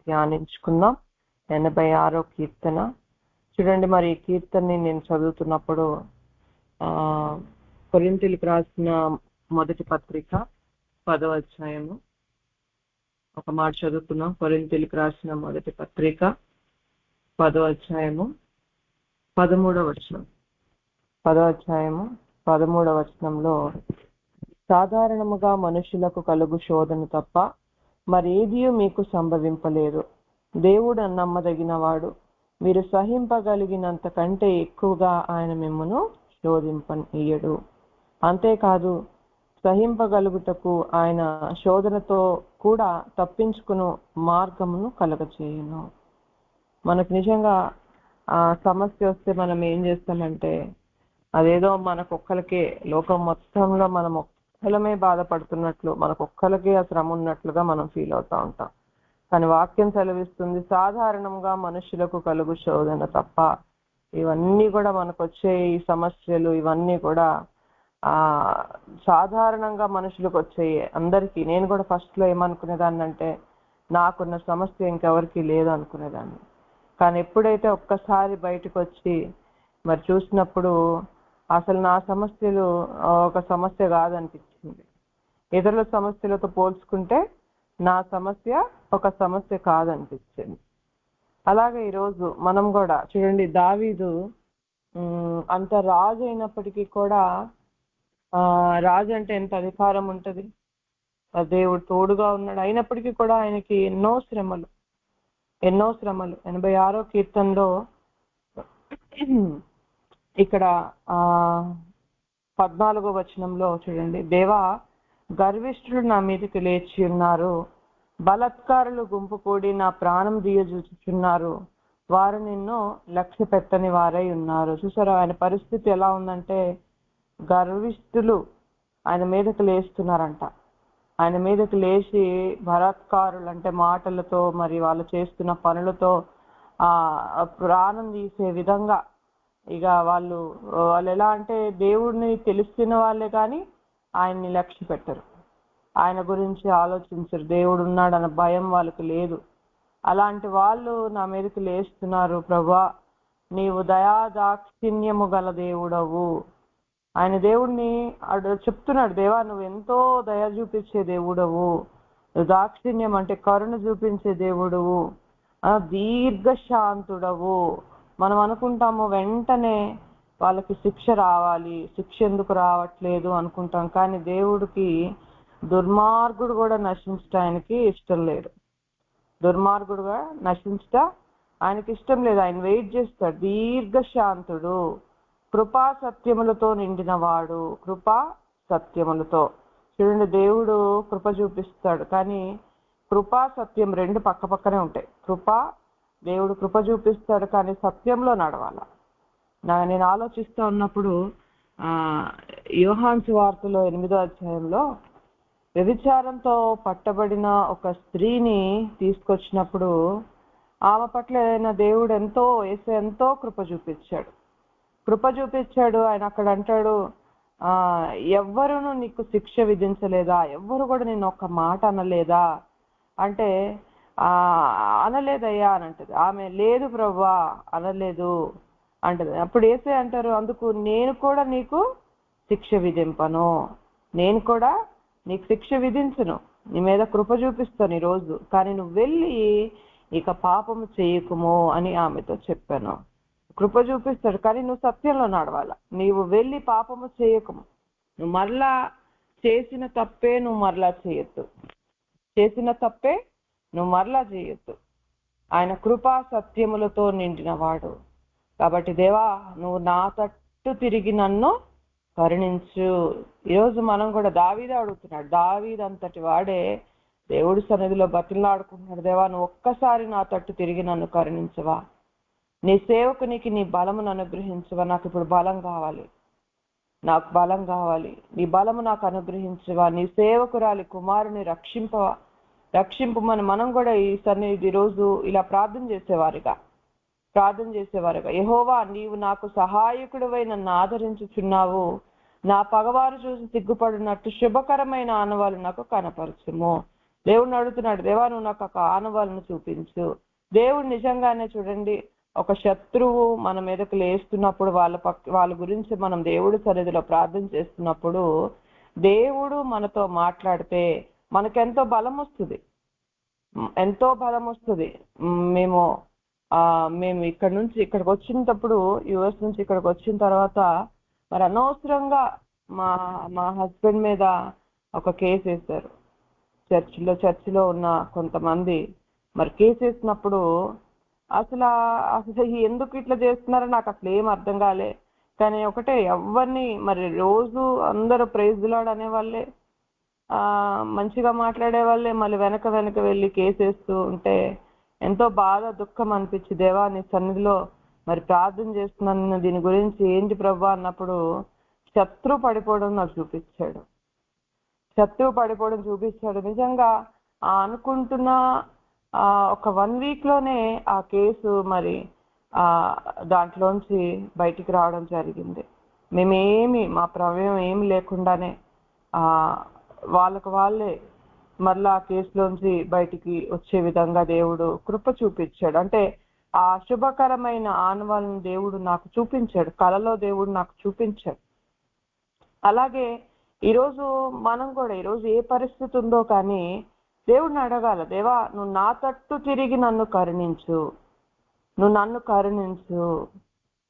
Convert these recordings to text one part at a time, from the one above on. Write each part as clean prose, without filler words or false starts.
ధ్యానించుకుందాం. 86వ కీర్తన. చూడండి, మరి ఈ కీర్తనని నేను చదువుతున్నప్పుడు కొరింథీయులకు రాసిన మొదటి పత్రిక 10వ అధ్యాయము ఒక మాట చదువుకున్నాం. కొరింథీయులకు రాసిన మొదటి పత్రిక 10వ అధ్యాయము 13వ వచనం. 10వ అధ్యాయము 13వ వచనంలో, సాధారణముగా మనుషులకు కలుగు శోధన తప్ప మరేదీ మీకు సంభవింపలేదు. దేవుడు నమ్మదగినవాడు, మీరు సహింపగలిగినంత కంటే ఎక్కువగా ఆయన మిమ్మును శోధింపనీయడు. అంతేకాదు, సహింపగలుగుటకు ఆయన శోధనతో కూడా తప్పించుకుని మార్గమును కలగచేయును. మనకు నిజంగా ఆ సమస్య వస్తే మనం ఏం చేస్తామంటే, అదేదో మనకొక్కలకే, లోకం మొత్తంలో మనం ఒక్కలమే బాధపడుతున్నట్లు, మనకొక్కలకే ఆ శ్రమ ఉన్నట్లుగా మనం ఫీల్ అవుతా ఉంటాం. కానీ వాక్యం సెలవిస్తుంది, సాధారణంగా మనుషులకు కలుగు శోధన తప్ప, ఇవన్నీ కూడా మనకు వచ్చే ఈ సమస్యలు ఇవన్నీ కూడా సాధారణంగా మనుషులకు వచ్చాయి అందరికీ. నేను కూడా ఫస్ట్ లో ఏమనుకునేదాన్ని అంటే, నాకున్న సమస్య ఇంకెవరికి లేదు అనుకునేదాన్ని. కానీ ఎప్పుడైతే ఒక్కసారి బయటకు వచ్చి మరి చూసినప్పుడు అసలు నా సమస్యలు ఒక సమస్య కాదనిపించింది. ఇతరుల సమస్యలతో పోల్చుకుంటే నా సమస్య ఒక సమస్య కాదనిపించింది. అలాగే ఈరోజు మనం కూడా చూడండి, దావీదు అంత రాజు అయినప్పటికీ కూడా, రాజు అంటే ఎంత అధికారం ఉంటుంది, దేవుడు తోడుగా ఉన్నాడు, అయినప్పటికీ కూడా ఆయనకి ఎన్నో శ్రమలు. 86వ కీర్తనలో ఇక్కడ 14వ వచనంలో చూడండి, దేవా గర్విష్ఠులు నా మీదకి లేచి ఉన్నారు, బలత్కారులు గుంపు కూడి నా ప్రాణం దీయజూచుచున్నారు, వారు నిన్ను లక్ష్య పెట్టని వారై ఉన్నారు. చూసారా ఆయన పరిస్థితి ఎలా ఉందంటే, గర్విష్ఠులు ఆయన మీదకి లేస్తున్నారంట. ఆయన మీదకి లేచి బలాత్కారులు అంటే మాటలతో, మరి వాళ్ళు చేస్తున్న పనులతో ప్రాణం తీసే విధంగా, ఇక వాళ్ళు ఎలా అంటే దేవుడిని తెలుస్తున్న వాళ్ళే కానీ ఆయన్ని లక్ష్య పెట్టరు, ఆయన గురించి ఆలోచించరు, దేవుడు ఉన్నాడన్న భయం వాళ్ళకి లేదు. అలాంటి వాళ్ళు నా మీదకి లేస్తున్నారు. ప్రభా, నీవు దయాదాక్షిణ్యము గల దేవుడవు. ఆయన దేవుడిని చెప్తున్నాడు, దేవా నువ్వు ఎంతో దయ చూపించే దేవుడవు, దాక్షిణ్యం అంటే కరుణ చూపించే దేవుడవు, దీర్ఘశాంతుడవు. మనం అనుకుంటాము వెంటనే వాళ్ళకి శిక్ష రావాలి, శిక్ష ఎందుకు రావట్లేదు అనుకుంటాం. కానీ దేవుడికి దుర్మార్గుడు కూడా నశించట ఆయనకి ఇష్టం లేదు. దుర్మార్గుడుగా నశించట ఆయనకి ఇష్టం లేదు. ఆయన వెయిట్ చేస్తాడు. దీర్ఘశాంతుడు, కృపా సత్యములతో నిండిన వాడు. కృపా సత్యములతో చూడండి, దేవుడు కృప చూపిస్తాడు, కానీ కృపా సత్యం రెండు పక్క పక్కనే ఉంటాయి. దేవుడు కృప చూపిస్తాడు, కానీ సత్యంలో నడవాల. నేను ఆలోచిస్తూ ఉన్నప్పుడు యోహాను సువార్తలో 8వ అధ్యాయంలో వ్యభిచారంతో పట్టబడిన ఒక స్త్రీని తీసుకొచ్చినప్పుడు ఆమె పట్ల దేవుడు ఎంతో కృప చూపించాడు. ఆయన అక్కడ అంటాడు, ఎవ్వరును నీకు శిక్ష విధించలేదా, ఎవ్వరు కూడా నేను ఒక్క మాట అనలేదా అంటే, అనలేదయ్యా అని అంటది. ఆమె లేదు ప్రభువా అనలేదు అంటది. అప్పుడు యేసే అంటారు, అందుకు నేను కూడా నీకు శిక్ష విధింపను, నేను కూడా నీకు శిక్ష విధించను, నీ మీద కృప చూపిస్తాను ఈరోజు, కానీ నువ్వు వెళ్ళి ఇక పాపము చేయకుము అని ఆమెతో చెప్పాను. కృప చూపిస్తాడు, కానీ నువ్వు సత్యంలో నడవాల. నీవు వెళ్ళి పాపము చేయకుము, నువ్వు మరలా చేసిన తప్పే నువ్వు మరలా చేయొద్దు. ఆయన కృపా సత్యములతో నిండిన వాడు. కాబట్టి దేవా నువ్వు నా తట్టు తిరిగి నన్ను కరుణించు. ఈరోజు మనం కూడా దావీదు అడుగుతున్నాడు. దావీదు అంతటి వాడే దేవుడి సన్నిధిలో బతిలాడుకుంటున్నాడు, దేవా నువ్వు ఒక్కసారి నా తట్టు తిరిగి నన్ను కరుణించవా, నీ సేవకునికి నీ బలమును అనుగ్రహించవా, నాకు ఇప్పుడు బలం కావాలి, నీ బలము నాకు అనుగ్రహించవా, నీ సేవకురాలి కుమారుని రక్షింపమని మనం కూడా ఈ సన్నిధి రోజు ఇలా ప్రార్థన చేసేవారుగా, యెహోవా నీవు నాకు సహాయకుడివై నన్ను ఆదరించుచున్నావు, నా పగవారు చూసి సిగ్గుపడినట్టు శుభకరమైన ఆనవాళ్ళు నాకు కనపరచుము. దేవుడిని అడుగుతున్నాడు, దేవా నువ్వు నాకు ఒక ఆనవాళ్ళను చూపించు. దేవుడు నిజంగానే చూడండి, ఒక శత్రువు మన మీదకు లేస్తున్నప్పుడు వాళ్ళ గురించి మనం దేవుడి సన్నిధిలో ప్రార్థన చేస్తున్నప్పుడు దేవుడు మనతో మాట్లాడితే మనకెంతో బలం వస్తుంది, ఎంతో బలం వస్తుంది. మేము ఇక్కడ నుంచి ఇక్కడికి వచ్చినప్పుడు, యుఎస్ నుంచి ఇక్కడికి వచ్చిన తర్వాత మరి అనవసరంగా మా హస్బెండ్ మీద ఒక కేసు వేశారు. చర్చిలో ఉన్న కొంతమంది మరి కేసు వేసినప్పుడు అసలు ఎందుకు ఇట్లా చేస్తున్నారో నాకు అసలు ఏం అర్థం కాలే. కానీ ఒకటే, ఎవరిని మరి రోజు అందరూ ప్రైజ్ ది లార్డ్ అనేవాళ్ళే, మంచిగా మాట్లాడే వాళ్ళే మళ్ళీ వెనక వెళ్ళి కేసేస్తూ ఉంటే ఎంతో బాధ దుఃఖం అనిపించి, దేవా నీ సన్నిధిలో మరి ప్రార్థన చేస్తున్నాను, దీని గురించి ఏంటి ప్రభా అన్నప్పుడు శత్రువు పడిపోవడం నాకు చూపించాడు. నిజంగా అనుకుంటున్న ఒక 1 week లోనే ఆ కేసు మరి దాంట్లోంచి బయటికి రావడం జరిగింది. మా ప్రమేయం ఏమి లేకుండానే వాళ్ళే మరలా ఆ కేసులోంచి బయటికి వచ్చే విధంగా దేవుడు కృప చూపించాడు. అంటే ఆ శుభకరమైన ఆనవాళ్ళను దేవుడు నాకు చూపించాడు, కలలో దేవుడు నాకు చూపించాడు. అలాగే ఈరోజు మనం కూడా ఈరోజు ఏ పరిస్థితి ఉందో కానీ దేవుడిని అడగాల, దేవా నువ్వు నా తట్టు తిరిగి నన్ను కరుణించు,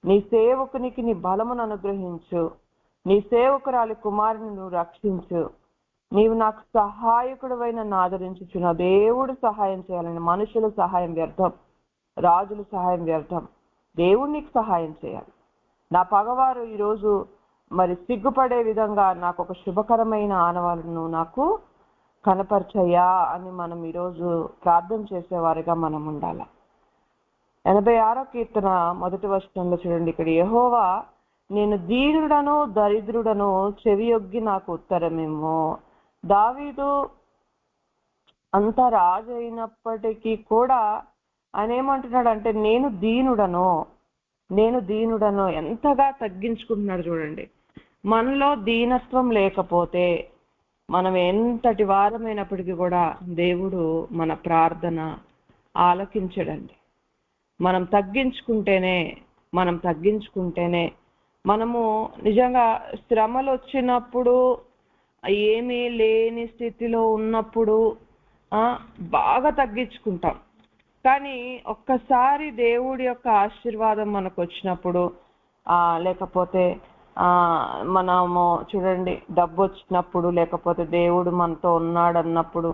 నీ సేవకునికి నీ బలమును అనుగ్రహించు, నీ సేవకురాలి కుమారుని నువ్వు రక్షించు, నీవు నాకు సహాయకుడు అయిన ఆదరించుచున్న దేవుడు సహాయం చేయాలని. మనుషుల సహాయం వ్యర్థం, రాజుల సహాయం వ్యర్థం, దేవుడు నీకు సహాయం చేయాలి. నా పగవారు ఈరోజు మరి సిగ్గుపడే విధంగా నాకు ఒక శుభకరమైన ఆనవాళ్ళను నాకు కనపరచయ్యా అని మనం ఈరోజు ప్రార్థన చేసేవారిగా మనం ఉండాలి. 86వ కీర్తన 1వ వచనంలో చూడండి, ఇక్కడ యెహోవా నేను దీనుడను దరిద్రుడను, చెవియొగ్గి నాకు ఉత్తరమేమో. దావీదు అంత రాజు అయినప్పటికీ కూడా ఆయన ఏమంటున్నాడు అంటే, నేను దీనుడను ఎంతగా తగ్గించుకుంటున్నాడు చూడండి. మనలో దీనత్వం లేకపోతే మనం ఎంతటి వారమైనప్పటికీ కూడా దేవుడు మన ప్రార్థన ఆలకించడండి. మనం తగ్గించుకుంటేనే మనము నిజంగా శ్రమలు వచ్చినప్పుడు, ఏమీ లేని స్థితిలో ఉన్నప్పుడు బాగా తగ్గించుకుంటాం. కానీ ఒక్కసారి దేవుడి యొక్క ఆశీర్వాదం మనకు వచ్చినప్పుడు, లేకపోతే మనము చూడండి డబ్బు వచ్చినప్పుడు, లేకపోతే దేవుడు మనతో ఉన్నాడు అన్నప్పుడు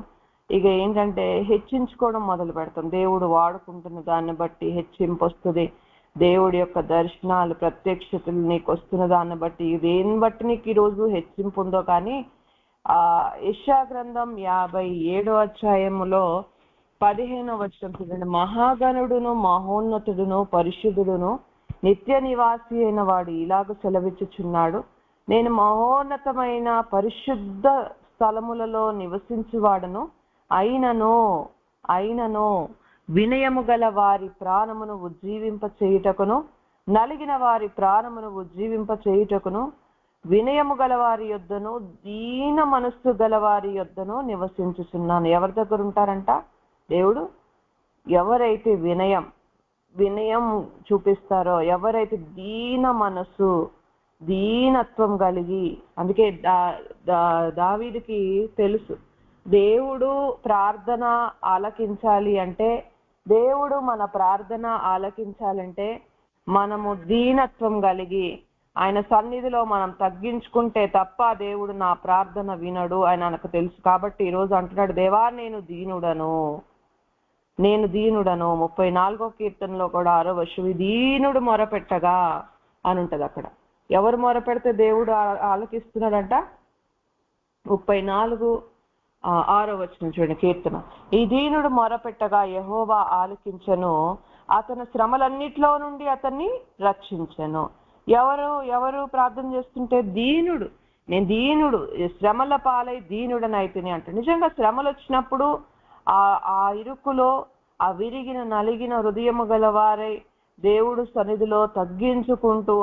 ఇక ఏంటంటే హెచ్చించుకోవడం మొదలు పెడతాం. దేవుడు వాడుకుంటున్న దాన్ని బట్టి హెచ్చింపు వస్తుంది. దేవుడి యొక్క దర్శనాలు, ప్రత్యక్షతలు నీకు వస్తున్న దాన్ని బట్టి, దేన్ని బట్టి నీకు ఈరోజు హెచ్చింపు ఉందో. కానీ యెషయా గ్రంథం 57వ అధ్యాయములో 15వ వచనం చూడండి, మహాగణుడును మహోన్నతుడును పరిశుద్ధుడును నిత్య నివాసి అయిన వాడు ఇలాగ సెలవిచ్చుచున్నాడు, నేను మహోన్నతమైన పరిశుద్ధ స్థలములలో నివసించువాడను, అయినను వినయము గల వారి ప్రాణమును ఉజ్జీవింప చేయుటకును, నలిగిన వారి ప్రాణమును ఉజ్జీవింప చేయుటకును, వినయము గల వారి యొద్దను దీన మనస్సు గల వారి యొద్దను నివసించుచున్నాను. ఎవరి దగ్గర ఉంటారంట దేవుడు? ఎవరైతే వినయం చూపిస్తారో, ఎవరైతే దీన మనస్సు, దీనత్వం కలిగి. అందుకే దావీదుకి తెలుసు, దేవుడు ప్రార్థన ఆలకించాలి అంటే, దేవుడు మన ప్రార్థన ఆలకించాలంటే మనము దీనత్వం కలిగి ఆయన సన్నిధిలో మనం తగ్గించుకుంటే తప్ప దేవుడు నా ప్రార్థన వినడు ఆయన నాకు తెలుసు. కాబట్టి ఈరోజు అంటున్నాడు, దేవా నేను దీనుడను. 34వ కీర్తనలో కూడా 6వ వచనం, దీనుడు మొరపెట్టగా అని ఉంటది. అక్కడ ఎవరు మొరపెడితే దేవుడు ఆలకిస్తున్నాడంట? 34:6వ వచనం చూడండి కీర్తన, ఈ దీనుడు మొరపెట్టగా యెహోవా ఆలకించెను, అతని శ్రమలన్నిట్లో నుండి అతన్ని రక్షించెను. ఎవరు ప్రార్థన చేస్తుంటే దీనుడు, నేను దీనుడు, శ్రమల పాలై దీనుడనైతిని అంట. నిజంగా శ్రమలు వచ్చినప్పుడు ఆ ఇరుకులో ఆ విరిగిన నలిగిన హృదయము గలవారై దేవుడు సన్నిధిలో తగ్గించుకుంటూ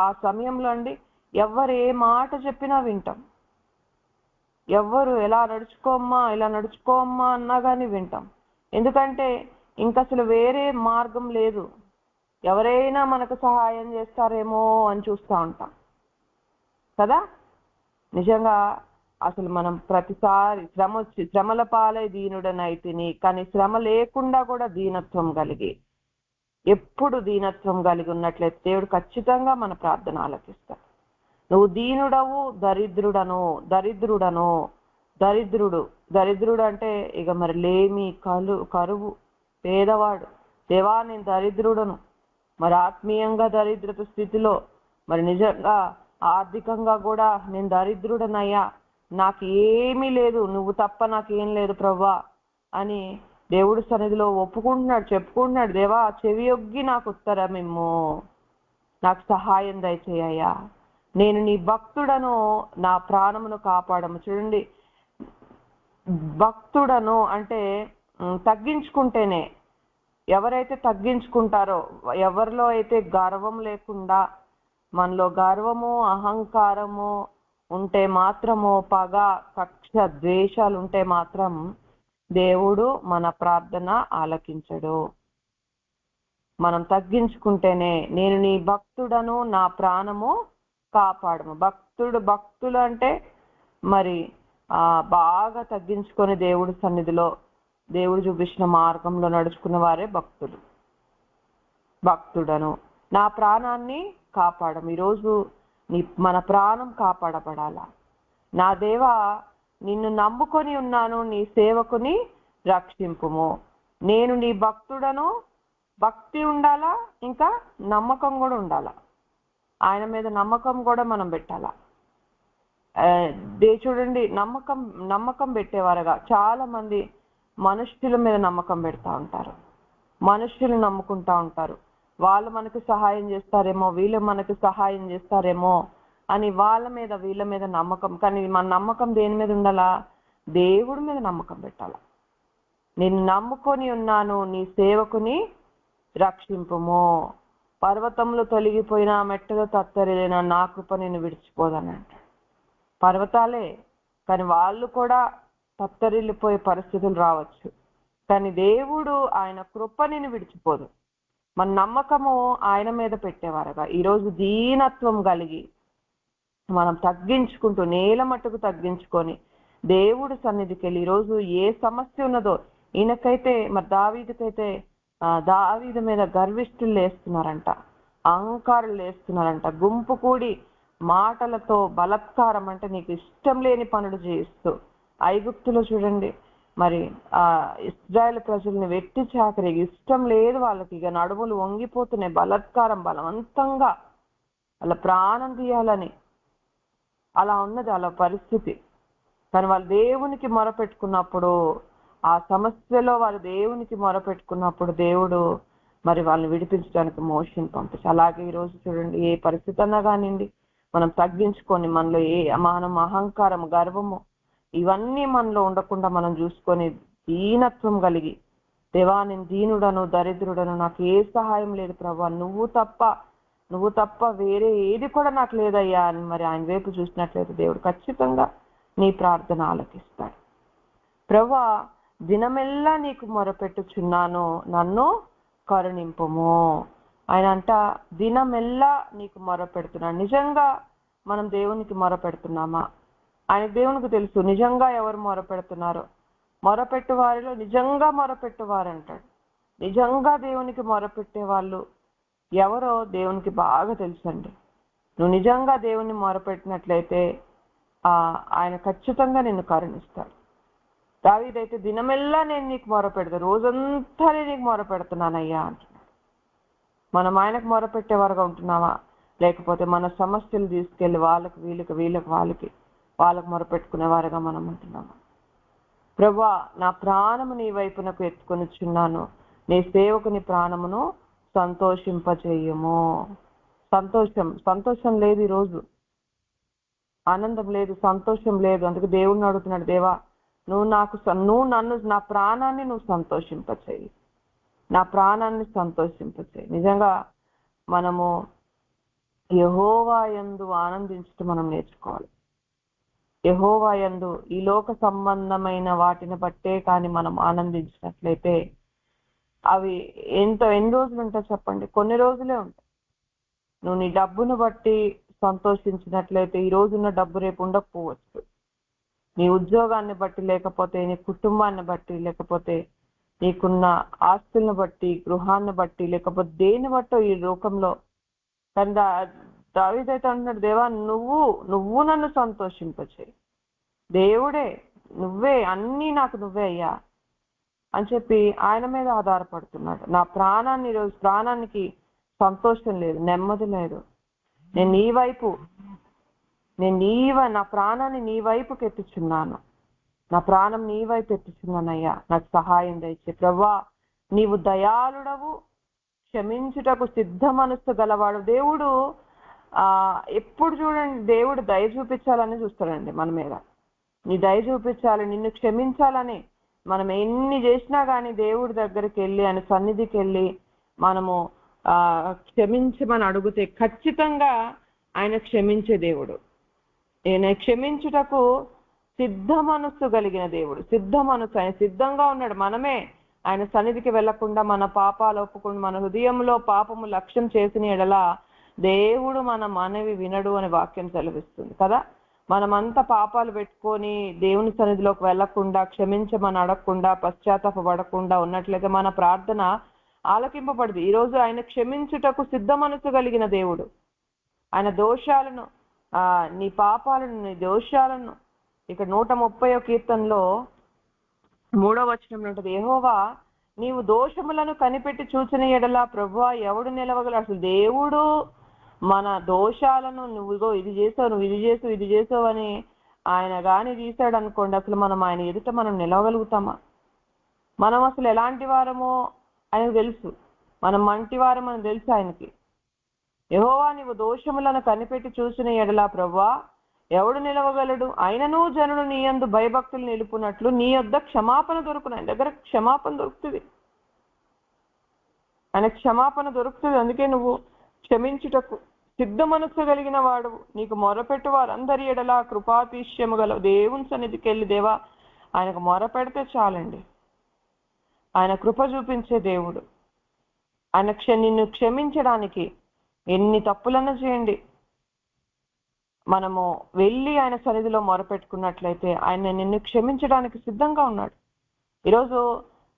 ఆ సమయంలో అండి ఎవరు ఏ మాట చెప్పినా వింటాం. ఎవ్వరు ఎలా నడుచుకోమ్మా ఇలా నడుచుకోమ్మా అన్నా కానీ వింటాం. ఎందుకంటే ఇంకా అసలు వేరే మార్గం లేదు. ఎవరైనా మనకు సహాయం చేస్తారేమో అని చూస్తూ ఉంటాం కదా. నిజంగా అసలు మనం ప్రతిసారి శ్రమల పాలై దీనుడనైతిని, కానీ శ్రమ లేకుండా కూడా దీనత్వం కలిగి, ఎప్పుడు దీనత్వం కలిగి ఉన్నట్లయితే దేవుడు ఖచ్చితంగా మన ప్రార్థన ఆలకిస్తాడు. నువ్వు దీనుడవు, దరిద్రుడు అంటే ఇక మరి లేమి, కరువు, పేదవాడు. దేవా నేను దరిద్రుడను, మరి ఆత్మీయంగా దరిద్రత స్థితిలో, మరి నిజంగా ఆర్థికంగా కూడా నేను దరిద్రుడనయ్యా, నాకు ఏమీ లేదు, నువ్వు తప్ప నాకేం లేదు ప్రభువా అని దేవుడి సన్నిధిలో ఒప్పుకుంటున్నాడు, చెప్పుకుంటున్నాడు. దేవా చెవియొగ్గి నాకు ఉత్తరమిమ్ము, నాకు సహాయం దయచేయ్యా, నేను నీ భక్తుడను, నా ప్రాణమును కాపాడము. చూడండి, భక్తుడను అంటే తగ్గించుకుంటేనే. ఎవరైతే తగ్గించుకుంటారో, ఎవరిలో అయితే గర్వం లేకుండా, మనలో గర్వము అహంకారము ఉంటే మాత్రము, పగ కక్ష ద్వేషాలు ఉంటే మాత్రం దేవుడు మన ప్రార్థన ఆలకించడు. మనం తగ్గించుకుంటేనే, నేను నీ భక్తుడను, నా ప్రాణము కాపాడము. భక్తులు అంటే మరి బాగా తగ్గించుకొని దేవుడి సన్నిధిలో దేవుడు చూపించిన మార్గంలో నడుచుకున్న వారే భక్తుడను, నా ప్రాణాన్ని కాపాడము. ఈరోజు మన ప్రాణం కాపాడబడాలా. నా దేవా నిన్ను నమ్ముకొని ఉన్నాను, నీ సేవకుని రక్షింపుము. నేను నీ భక్తుడను, భక్తి ఉండాలా, ఇంకా నమ్మకం కూడా ఉండాలా. ఆయన మీద నమ్మకం కూడా మనం పెట్టాలా. చూడండి, నమ్మకం పెట్టేవారుగా చాలా మంది మనుష్యుల మీద నమ్మకం పెడతా ఉంటారు, మనుష్యులు నమ్ముకుంటా ఉంటారు. వాళ్ళు మనకు సహాయం చేస్తారేమో, వీళ్ళు మనకు సహాయం చేస్తారేమో అని వీళ్ళ మీద నమ్మకం. కానీ మన నమ్మకం దేని మీద ఉండాలా? దేవుడి మీద నమ్మకం పెట్టాలా. నేను నమ్ముకొని ఉన్నాను, నీ సేవకుని రక్షింపుము. పర్వతములు తొలగిపోయినా, మెట్టలు తత్తరిల్లినా నా కృప నేను విడిచిపోదని అంటాడు. పర్వతాలే, కానీ వాళ్ళు కూడా తత్తరిల్లిపోయే పరిస్థితులు రావచ్చు, కానీ దేవుడు ఆయన కృప నేను విడిచిపోదు. మన నమ్మకము ఆయన మీద పెట్టేవారుగా ఈరోజు దీనత్వం కలిగి మనం తగ్గించుకుంటూ, నేల మట్టుకు తగ్గించుకొని దేవుడు సన్నిధికి వెళ్ళి, ఈరోజు ఏ సమస్య ఉన్నదో, ఈయనకైతే మరి దావీదు మీద గర్విష్ఠులు లేస్తున్నారంట, అహంకారులు లేస్తున్నారంట, గుంపు కూడి మాటలతో బలత్కారం, అంటే నీకు ఇష్టం లేని పనులు చేయిస్తూ. ఐగుప్తులో చూడండి, మరి ఇశ్రాయేలు ప్రజల్ని వెట్టి చాకరీ, ఇష్టం లేదు వాళ్ళకి, ఇక నడుములు వంగిపోతున్నాయి, బలత్కారం బలవంతంగా వాళ్ళ ప్రాణం తీయాలని అలా ఉన్నది వాళ్ళ పరిస్థితి. కానీ వాళ్ళు దేవునికి మొరపెట్టుకున్నప్పుడు, ఆ సమస్యలో వాళ్ళు దేవునికి మొరపెట్టుకున్నప్పుడు దేవుడు మరి వాళ్ళని విడిపించడానికి మోషని పంపించి. అలాగే ఈరోజు చూడండి, ఏ పరిస్థితి అన్నా కానివ్వండి, మనం తగ్గించుకొని మనలో మనం అహంకారం, గర్వము ఇవన్నీ మనలో ఉండకుండా మనం చూసుకొని దీనత్వం కలిగి, దేవా నేను దీనుడను, దరిద్రుడను, నాకు ఏ సహాయం లేదు ప్రభువా, నువ్వు తప్ప వేరే ఏది కూడా నాకు లేదయ్యా అని మరి ఆయన వైపు చూసినట్లయితే దేవుడు ఖచ్చితంగా నీ ప్రార్థన ఆలకిస్తాడు. ప్రభువా దినమెల్లా నీకు మొరపెట్టుచున్నాను, నన్ను కరుణింపుము. ఆయన అంట దినమెల్లా నీకు మొరపెడుతున్నాను. నిజంగా మనం దేవునికి మొరపెడుతున్నామా? ఆయన దేవునికి తెలుసు నిజంగా ఎవరు మొరపెడుతున్నారో. మొరపెట్టు వారిలో నిజంగా మొరపెట్టువారు అంటాడు. నిజంగా దేవునికి మొరపెట్టే వాళ్ళు ఎవరో దేవునికి బాగా తెలుసండి. నువ్వు నిజంగా దేవుని మొరపెట్టినట్లయితే ఆయన ఖచ్చితంగా నిన్ను కరుణిస్తాడు. దావీదైతే దినమెల్లా నేను నీకు మొరపెడతా, రోజంతా నేను నీకు మొరపెడుతున్నానయ్యా అంటున్నాడు. మనం ఆయనకు మొరపెట్టేవారుగా ఉంటున్నావా? లేకపోతే మన సమస్యలు తీసుకెళ్ళి వాళ్ళకు మొరపెట్టుకునేవారుగా మనం ఉంటున్నామా? ప్రభువా నా ప్రాణము నీ వైపునకు ఎత్తుకొనిచున్నాను, నీ సేవకుని ప్రాణమును సంతోషింపచేయము. సంతోషం లేదు, ఈరోజు ఆనందం లేదు, సంతోషం లేదు. అందుకే దేవుడిని అడుగుతున్నాడు, దేవా నువ్వు నన్ను, నా ప్రాణాన్ని నువ్వు సంతోషింపచేయి, నా ప్రాణాన్ని సంతోషింపచేయి. నిజంగా మనము యెహోవా యందు ఆనందించడం మనం నేర్చుకోవాలి. యెహోవా యందు ఈ లోక సంబంధమైన వాటిని బట్టే కానీ మనం ఆనందించినట్లయితే అవి ఎన్ని రోజులు ఉంటాయి చెప్పండి? కొన్ని రోజులే ఉంటాయి. నువ్వు నీ డబ్బును బట్టి సంతోషించినట్లయితే ఈ రోజున్న డబ్బు రేపు ఉండకపోవచ్చు. నీ ఉద్యోగాన్ని బట్టి, లేకపోతే నీ కుటుంబాన్ని బట్టి, లేకపోతే నీకున్న ఆస్తులను బట్టి, గృహాన్ని బట్టి, లేకపోతే దేని బట్టో ఈ లోకంలో. కానీ దావీదైతే అంటున్నాడు, దేవా నువ్వు నన్ను సంతోషింపచేయి, దేవుడే నువ్వే, అన్నీ నాకు నువ్వే అయ్యా అని చెప్పి ఆయన మీద ఆధారపడుతున్నాడు. నా ప్రాణాన్ని ఈరోజు ప్రాణానికి సంతోషం లేదు, నెమ్మది లేదు. నా ప్రాణాన్ని నీ వైపుకి ఎత్తుచున్నాను, నా ప్రాణం నీ వైపు ఎత్తుచున్నానయ్యా, నాకు సహాయం దయచే. ప్రభువా, నీవు దయాళుడవు, క్షమించుటకు సిద్ధ మనస్సు గలవాడు. దేవుడు ఎప్పుడు చూడండి, దేవుడు దయ చూపించాలని చూస్తాడండి మన మీద. నీ దయ చూపించాలి, నిన్ను క్షమించాలని. మనం ఎన్ని చేసినా కానీ దేవుడి దగ్గరికి వెళ్ళి, ఆయన సన్నిధికి వెళ్ళి మనము క్షమించమని అడిగితే ఖచ్చితంగా ఆయన క్షమించే దేవుడు. ఆయన క్షమించుటకు సిద్ధ మనస్సు కలిగిన దేవుడు. సిద్ధ మనస్సు, ఆయన సిద్ధంగా ఉన్నాడు. మనమే ఆయన సన్నిధికి వెళ్లకుండా, మన పాపాలు ఒప్పుకుండా, మన హృదయంలో పాపము లక్ష్యం చేసిన ఎడల దేవుడు మన మనవి వినడు అని వాక్యం సెలవిస్తుంది కదా. మనమంతా పాపాలు పెట్టుకొని దేవుని సన్నిధిలోకి వెళ్లకుండా, క్షమించమని అడగకుండా, పశ్చాత్తాపపడకుండా ఉన్నట్లయితే మన ప్రార్థన ఆలకింపబడదు. ఈరోజు ఆయన క్షమించుటకు సిద్ధ మనసు కలిగిన దేవుడు. ఆయన దోషాలను, నీ పాపాలను, నీ దోషాలను, ఇక్కడ 130వ కీర్తనలో 3వ వచనంలో ఉంటుంది, యెహోవా నీవు దోషములను కనిపెట్టి చూచిన ఎడల ప్రభువా ఎవడు నిలవగలడు? అసలు దేవుడు మన దోషాలను, నువ్వు ఇది చేసావు, నువ్వు ఇది చేసావు అని ఆయన గాని తీశాడు అనుకోండి, అసలు మనం ఆయన ఎదుట మనం నిలవగలుగుతామా? మనం అసలు ఎలాంటి వారమో ఆయనకు తెలుసు, మనం మంటి వారం అని తెలుసు ఆయనకి. యెహోవా నీవు దోషములను కనిపెట్టి చూసిన ఎడల ప్రభువా ఎవడు నిలవగలడు? ఆయనను జనుడు నీ యందు భయభక్తులు నిలుపునట్లు నీ యొద్ద క్షమాపణ దొరుకును. ఆయన దగ్గర క్షమాపణ దొరుకుతుంది, ఆయన క్షమాపణ దొరుకుతుంది. అందుకే నువ్వు క్షమించుటకు సిద్ధ మనస్సు కలిగిన వాడు. నీకు మొరపెట్టు వారందరి ఎడల కృపాతిశయము గల దేవుని సన్నిధికి వెళ్ళి, దేవా ఆయనకు మొరపెడితే చాలండి. ఆయన కృప చూపించే దేవుడు. ఆయన నిన్ను క్షమించడానికి ఎన్ని తప్పులన్నా చేయండి, మనము వెళ్ళి ఆయన సన్నిధిలో మొరపెట్టుకున్నట్లయితే ఆయన నిన్ను క్షమించడానికి సిద్ధంగా ఉన్నాడు. ఈరోజు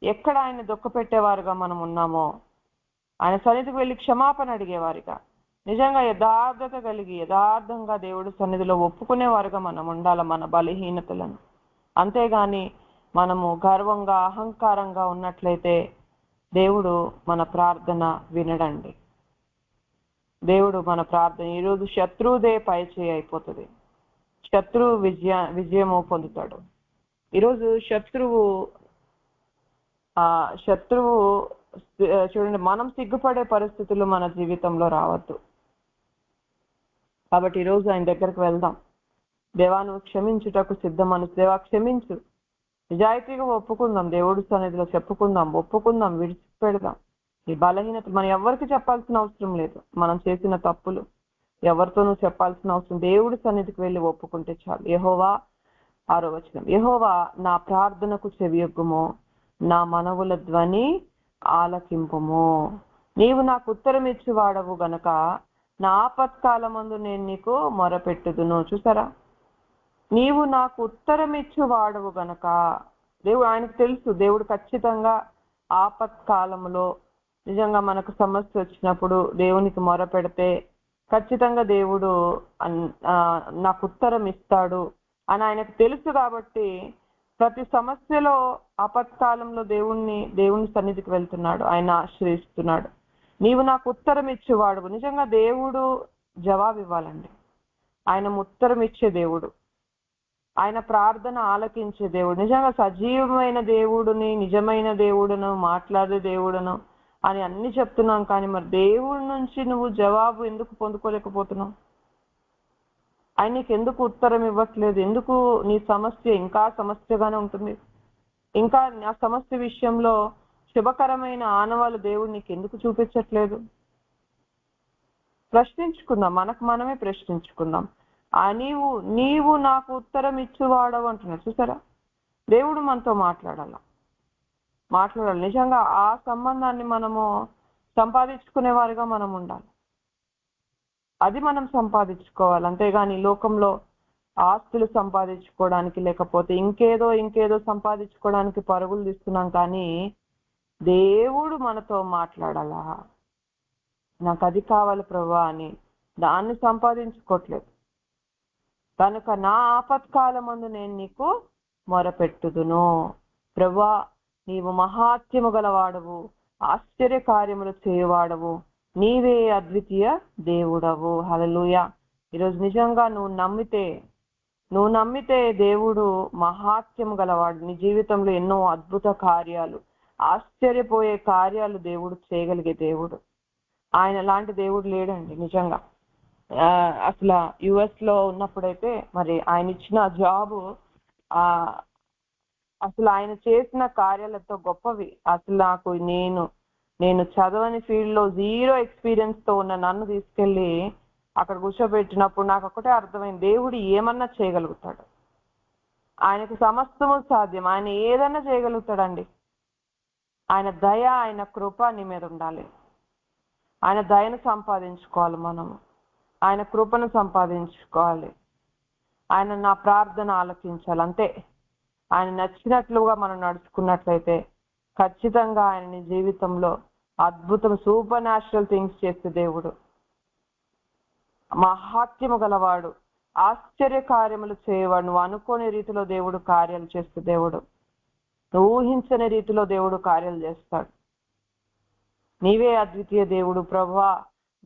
ఎక్కడ ఆయన దుఃఖపెట్టేవారుగా మనం ఉన్నామో, ఆయన సన్నిధికి వెళ్ళి క్షమాపణ అడిగేవారిగా, నిజంగా యథార్థత కలిగి యథార్థంగా దేవుడి సన్నిధిలో ఒప్పుకునేవారుగా మనం ఉండాలి మన బలహీనతలను. అంతేగాని మనము గర్వంగా, అహంకారంగా ఉన్నట్లయితే దేవుడు మన ప్రార్థన వినడండి. దేవుడు మన ప్రార్థన, ఈరోజు శత్రువుదే పై చేయి అయిపోతుంది, శత్రువు విజయము పొందుతాడు. ఈరోజు శత్రువు చూడండి, మనం సిగ్గుపడే పరిస్థితులు మన జీవితంలో రావద్దు. కాబట్టి ఈరోజు ఆయన దగ్గరికి వెళ్దాం. దేవా నువ్వు క్షమించుటకు సిద్ధ మనసు, దేవా క్షమించు, నిజాయితీగా ఒప్పుకుందాం, దేవుడి సన్నిధిలో చెప్పుకుందాం, ఒప్పుకుందాం, విడిచిపెడదాం. ఈ బలహీనత మనం ఎవరికి చెప్పాల్సిన అవసరం లేదు. మనం చేసిన తప్పులు ఎవరితోనూ చెప్పాల్సిన అవసరం, దేవుడి సన్నిధికి వెళ్ళి ఒప్పుకుంటే చాలు. యెహోవా 6వ వచనం, యెహోవా నా ప్రార్థనకు చెవియొగ్గుము, నా మనవుల ధ్వని ఆలకింపుము. నీవు నాకు ఉత్తరం ఇచ్చి వాడవు గనక నా ఆపత్కాలమందు నేను నీకు మొరపెట్టుదును. చూసారా, నీవు నాకు ఉత్తరం ఇచ్చి వాడవు గనక. దేవుడు, ఆయనకు తెలుసు, దేవుడు ఖచ్చితంగా ఆపత్కాలంలో నిజంగా మనకు సమస్య వచ్చినప్పుడు దేవునికి మొర పెడితే ఖచ్చితంగా దేవుడు నాకు ఉత్తరం ఇస్తాడు అని ఆయనకు తెలుసు. కాబట్టి ప్రతి సమస్యలో ఆపత్కాలంలో దేవుని సన్నిధికి వెళ్తున్నాడు, ఆయన ఆశ్రయిస్తున్నాడు. నీవు నాకు ఉత్తరం ఇచ్చేవాడు. నిజంగా దేవుడు జవాబు ఇవ్వాలండి. ఆయన ఉత్తరం ఇచ్చే దేవుడు, ఆయన ప్రార్థన ఆలకించే దేవుడు, నిజంగా సజీవమైన దేవుడిని, నిజమైన దేవుడును, మాట్లాడే దేవుడును అని అన్ని చెప్తున్నాం. కానీ మరి దేవుడి నుంచి నువ్వు జవాబు ఎందుకు పొందుకోలేకపోతున్నావు? ఆయనకి ఎందుకు ఉత్తరం ఇవ్వట్లేదు? ఎందుకు నీ సమస్య ఇంకా సమస్యగానే ఉంటుంది? ఇంకా ఆ సమస్య విషయంలో శుభకరమైన ఆనవాళ్ళు దేవుడు నీకు ఎందుకు చూపించట్లేదు? ప్రశ్నించుకుందాం, మనకు మనమే ప్రశ్నించుకుందాం. నీవు నాకు ఉత్తరం ఇచ్చువాడవు అంటున్నాడు. చూసారా, దేవుడు మనతో మాట్లాడాలి. నిజంగా ఆ సంబంధాన్ని మనము సంపాదించుకునే వారిగా మనం ఉండాలి. అది మనం సంపాదించుకోవాలి. అంతేగాని లోకంలో ఆస్తులు సంపాదించుకోవడానికి లేకపోతే ఇంకేదో సంపాదించుకోవడానికి పరుగులు తీస్తున్నాం. కానీ దేవుడు మనతో మాట్లాడాలా, నాకు అది కావాలి ప్రభువా అని దాన్ని సంపాదించుకోవట్లేదు. కనుక నా ఆపత్కాలమందు నేను నీకు మొరపెట్టుదును. ప్రభువా, నీవు మహాత్యము గలవాడవు, ఆశ్చర్య కార్యములు చేయవాడవు, నీవే అద్వితీయ దేవుడవు. హల్లెలూయా. ఈరోజు నిజంగా నువ్వు నమ్మితే దేవుడు మహాత్యము గలవాడు. నీ జీవితంలో ఎన్నో అద్భుత కార్యాలు, ఆశ్చర్యపోయే కార్యాలు దేవుడు చేయగలిగే దేవుడు. ఆయన లాంటి దేవుడు లేడండి నిజంగా. అసలు US లో ఉన్నప్పుడైతే మరి ఆయన ఇచ్చిన జాబు అసలు ఆయన చేసిన కార్యాలతో గొప్పవి. అసలు నాకు నేను చదవని ఫీల్డ్ లో 0 ఎక్స్పీరియన్స్ తో ఉన్న నన్ను తీసుకెళ్లి అక్కడ కూర్చోబెట్టినప్పుడు నాకు ఒకటే అర్థమైంది, దేవుడు ఏమన్నా చేయగలుగుతాడు. ఆయనకు సమస్తము సాధ్యం. ఆయన ఏదన్నా చేయగలుగుతాడండి. ఆయన దయ, ఆయన కృప నీ మీద ఉండాలి. ఆయన దయను సంపాదించుకోవాలి మనము, ఆయన కృపను సంపాదించుకోవాలి. ఆయన నా ప్రార్థన ఆలకించాలి. అంతే. ఆయన నచ్చినట్లుగా మనం నడుచుకున్నట్లయితే ఖచ్చితంగా ఆయన నీ జీవితంలో అద్భుతం, సూపర్ న్యాచురల్ థింగ్స్ చేసే దేవుడు, మహాత్యము గలవాడు, ఆశ్చర్య కార్యములు చేయవాడు. నువ్వు అనుకోని రీతిలో దేవుడు కార్యాలు చేసే దేవుడు, నువ్వు ఊహించని రీతిలో దేవుడు కార్యాలు చేస్తాడు. నీవే అద్వితీయ దేవుడు ప్రభువా.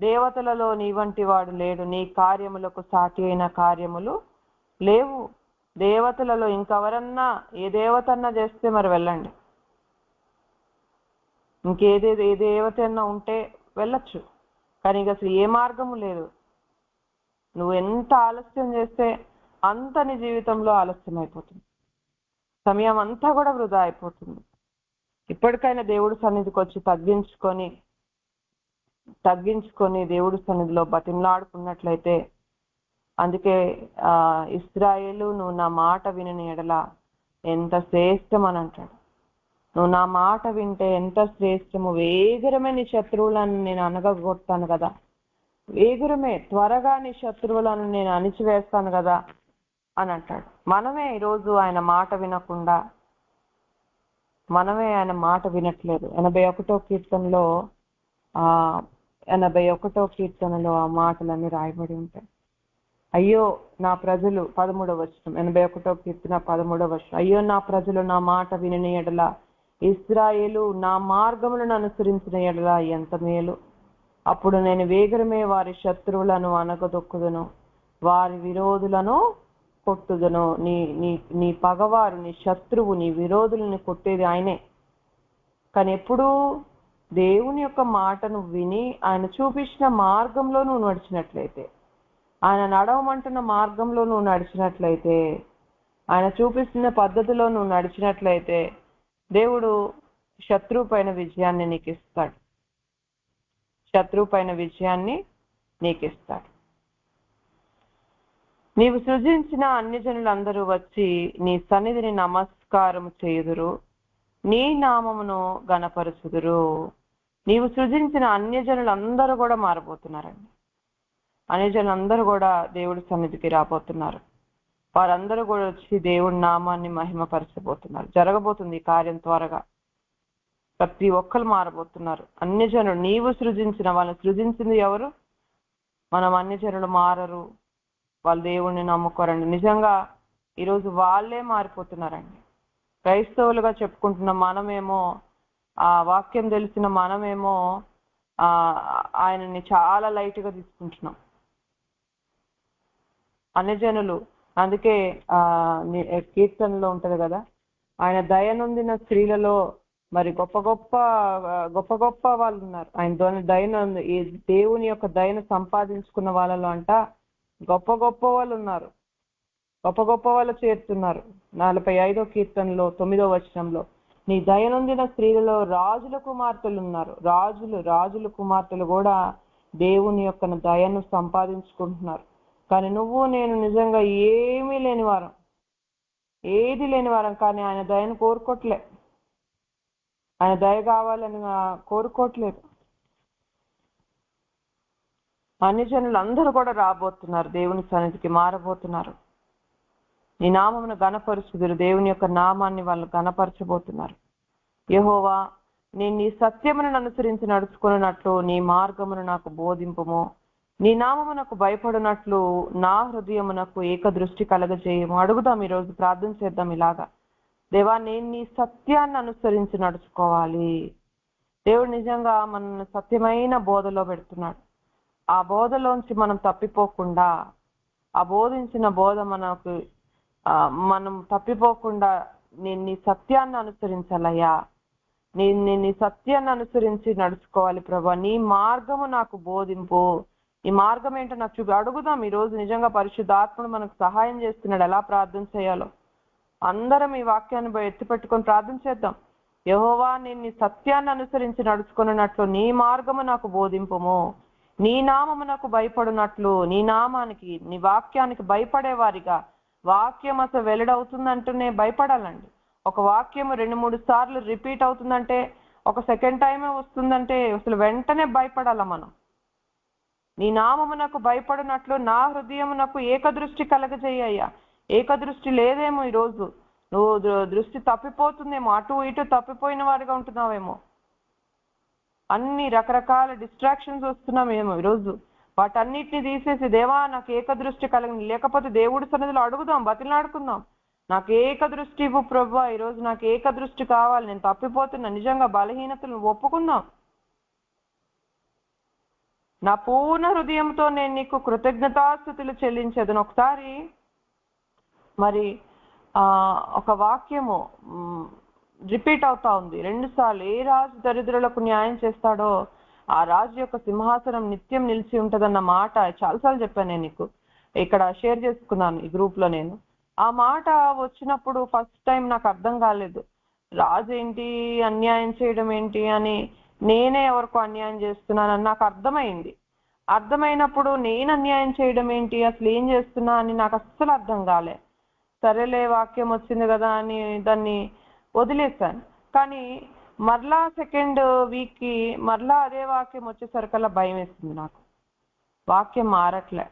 దేవతలలో నీ వంటి వాడు లేడు, నీ కార్యములకు సాటి అయిన కార్యములు లేవు. దేవతలలో ఇంకెవరన్నా ఏ దేవతన్నా చేస్తే మరి వెళ్ళండి, ఏ దేవత అన్నా ఉంటే వెళ్ళచ్చు. కానీ ఇక అసలు ఏ మార్గము లేదు. నువ్వు ఎంత ఆలస్యం చేస్తే అంత నీ జీవితంలో ఆలస్యం అయిపోతుంది, సమయం అంతా కూడా వృధా అయిపోతుంది. ఇప్పటికైనా దేవుడి సన్నిధికి వచ్చి తగ్గించుకొని దేవుడి సన్నిధిలో బతిమలాడుకున్నట్లయితే, అందుకే ఇశ్రాయేలు నువ్వు నా మాట వినని ఎడల ఎంత శ్రేష్టం అని అంటాడు. నువ్వు నా మాట వింటే ఎంత శ్రేష్టము, వేగరమే నీ శత్రువులను నేను అనగగొడతాను కదా, వేగరమే త్వరగా నీ శత్రువులను నేను అణిచివేస్తాను కదా అని అంటాడు. మనమే ఈరోజు ఆయన మాట వినకుండా, మనమే ఆయన మాట వినట్లేదు. 81వ కీర్తనలో ఆ మాటలన్నీ రాయబడి ఉంటాయి. అయ్యో నా ప్రజలు 13వ వచనం, 81వ కీర్తన 13వ వచనం, అయ్యో నా ప్రజలు నా మాట వినని ఎడల, ఇశ్రాయేలు నా మార్గములను అనుసరించిన ఎడల ఎంత మేలు. అప్పుడు నేను వేగరమే వారి శత్రువులను అనగదొక్కుదును, వారి విరోధులను కొట్టుదును. నీ పగవారు, నీ శత్రువు, నీ విరోధులను కొట్టేది ఆయనే. కానీ ఎప్పుడు దేవుని యొక్క మాటను విని ఆయన చూపించిన మార్గంలో నువ్వు నడిచినట్లయితే, ఆయన నడవమంటున్న మార్గంలో నువ్వు నడిచినట్లయితే, ఆయన చూపిస్తున్న పద్ధతిలో నువ్వు నడిచినట్లయితే దేవుడు శత్రువు పైన విజయాన్ని నీకు ఇస్తాడు. నీవు సృజించిన అన్ని జనులందరూ వచ్చి నీ సన్నిధిని నమస్కారం చేయుదురు, నీ నామమును గణపరచుదురు. నీవు సృజించిన అన్య జనులందరూ కూడా మారబోతున్నారండి. అన్య జనులందరూ కూడా దేవుడి సన్నిధికి రాబోతున్నారు. వారందరూ కూడా వచ్చి దేవుడి నామాన్ని మహిమపరచబోతున్నారు. జరగబోతుంది ఈ కార్యం త్వరగా. ప్రతి ఒక్కరు మారబోతున్నారు. అన్య జనులు, నీవు సృజించిన, వాళ్ళని సృజించింది ఎవరు? మనం. అన్య జనులు మారరు, వాళ్ళు దేవుణ్ణి నమ్ముకోరండి. నిజంగా ఈరోజు వాళ్ళే మారిపోతున్నారండి. క్రైస్తవులుగా చెప్పుకుంటున్న మనమేమో, ఆ వాక్యం తెలిసిన మనమేమో ఆయనని చాలా లైట్గా తీసుకుంటున్నాం. అన్య జనులు, అందుకే కీర్తనలో ఉంటది కదా, ఆయన దయనొందిన స్త్రీలలో మరి గొప్ప గొప్ప వాళ్ళు ఉన్నారు. ఆయన దేవుని యొక్క దయను సంపాదించుకున్న వాళ్ళలో అంట గొప్ప వాళ్ళు ఉన్నారు. గొప్ప వాళ్ళు చేరుతున్నారు. 45వ కీర్తనలో 9వ వచనంలో, నీ దయనొందిన స్త్రీలలో రాజుల కుమార్తెలు ఉన్నారు. రాజుల కుమార్తెలు కూడా దేవుని యొక్క దయను సంపాదించుకుంటున్నారు. కానీ నువ్వు నేను నిజంగా ఏమీ లేని వారం, ఏది లేని వారం, కానీ ఆయన దయను కోరుకోవట్లే. ఆయన దయ కావాలని కోరుకోవట్లేదు. అన్ని జనులు అందరూ కూడా రాబోతున్నారు, దేవుని సన్నిధికి మారబోతున్నారు. నీ నామమును గణపరుచుదురు, దేవుని యొక్క నామాన్ని వాళ్ళు గణపరచబోతున్నారు. యెహోవా, నేను నీ సత్యమును అనుసరించి నడుచుకున్నట్లు నీ మార్గమును నాకు బోధింపుము. నీ నామమునకు భయపడినట్లు నా హృదయమునకు ఏకదృష్టి కలగజేయము. అడుగుదాం, ఈరోజు ప్రార్థన చేద్దాం ఇలాగా. దేవా, నేను నీ సత్యాన్ని అనుసరించి నడుచుకోవాలి. దేవుడు నిజంగా మన సత్యమైన బోధలో పెడుతున్నాడు. ఆ బోధలోంచి మనం తప్పిపోకుండా, ఆ బోధించిన బోధ మనం తప్పిపోకుండా నేను నీ సత్యాన్ని అనుసరించాలయ్యా. నేను నీ సత్యాన్ని అనుసరించి నడుచుకోవాలి ప్రభా. నీ మార్గము నాకు బోధింపు. ఈ మార్గం ఏంటో నాకు చూపి. అడుగుదాం ఈరోజు. నిజంగా పరిశుద్ధాత్ముడు మనకు సహాయం చేస్తున్నాడు ఎలా ప్రార్థన చేయాలో. అందరం ఈ వాక్యాన్ని ఎత్తిపెట్టుకొని ప్రార్థన చేద్దాం. యెహోవా, నేను నీ సత్యాన్ని అనుసరించి నడుచుకున్నట్లు నీ మార్గము నాకు బోధింపుము. నీ నామమునకు భయపడినట్లు, నీ నామానికి, నీ వాక్యానికి భయపడేవారిగా. వాక్యం అసలు వెల్లడవుతుందంటేనే భయపడాలండి. ఒక వాక్యము 2-3 సార్లు రిపీట్ అవుతుందంటే, ఒక సెకండ్ టైమే వస్తుందంటే అసలు వెంటనే భయపడాల మనం. నీ నామమునకు భయపడినట్లు నా హృదయమునకు ఏకదృష్టి కలగజేయ్యా. ఏకదృష్టి లేదేమో ఈరోజు. నువ్వు దృష్టి తప్పిపోతుందేమో, అటు ఇటు తప్పిపోయిన వారిగా ఉంటున్నావేమో. అన్ని రకరకాల డిస్ట్రాక్షన్స్ వస్తున్నామేమో ఈరోజు. వాటన్నిటిని తీసేసి, దేవా నాకు ఏకదృష్టి కలిగింది. లేకపోతే దేవుడి సన్నిధిలో అడుగుదాం, బతిలాడుకుందాం. నాకు ఏకదృష్టి ఇవ్వు ప్రభువా, ఈరోజు నాకు ఏకదృష్టి కావాలి, నేను తప్పిపోతున్నా, నిజంగా బలహీనతలను ఒప్పుకుందాం. నా పూర్ణ హృదయంతో నేను నీకు కృతజ్ఞతాస్తుతులు చెల్లించేదను. ఒకసారి మరి ఒక వాక్యము రిపీట్ అవుతా ఉంది 2 సార్లు. ఏ రాజు దరిద్రులకు న్యాయం చేస్తాడో ఆ రాజు యొక్క సింహాసనం నిత్యం నిలిచి ఉంటదన్న మాట చాలాసార్లు చెప్పాను నేను నీకు. ఇక్కడ షేర్ చేసుకున్నాను ఈ గ్రూప్ లో. నేను ఆ మాట వచ్చినప్పుడు ఫస్ట్ టైం నాకు అర్థం కాలేదు. రాజు ఏంటి, అన్యాయం చేయడం ఏంటి అని, నేనే ఎవరికో అన్యాయం చేస్తున్నానని నాకు అర్థమైంది. అర్థమైనప్పుడు నేను అన్యాయం చేయడం ఏంటి, అసలు ఏం చేస్తున్నా అని నాకు అస్సలు అర్థం కాలే. సరేలే వాక్యం వచ్చింది కదా అని దాన్ని వదిలేశాను. కానీ మరలా సెకండ్ వీక్ కి మరలా అదే వాక్యం వచ్చేసరికల్లా భయం వేస్తుంది నాకు. వాక్యం మారట్లే.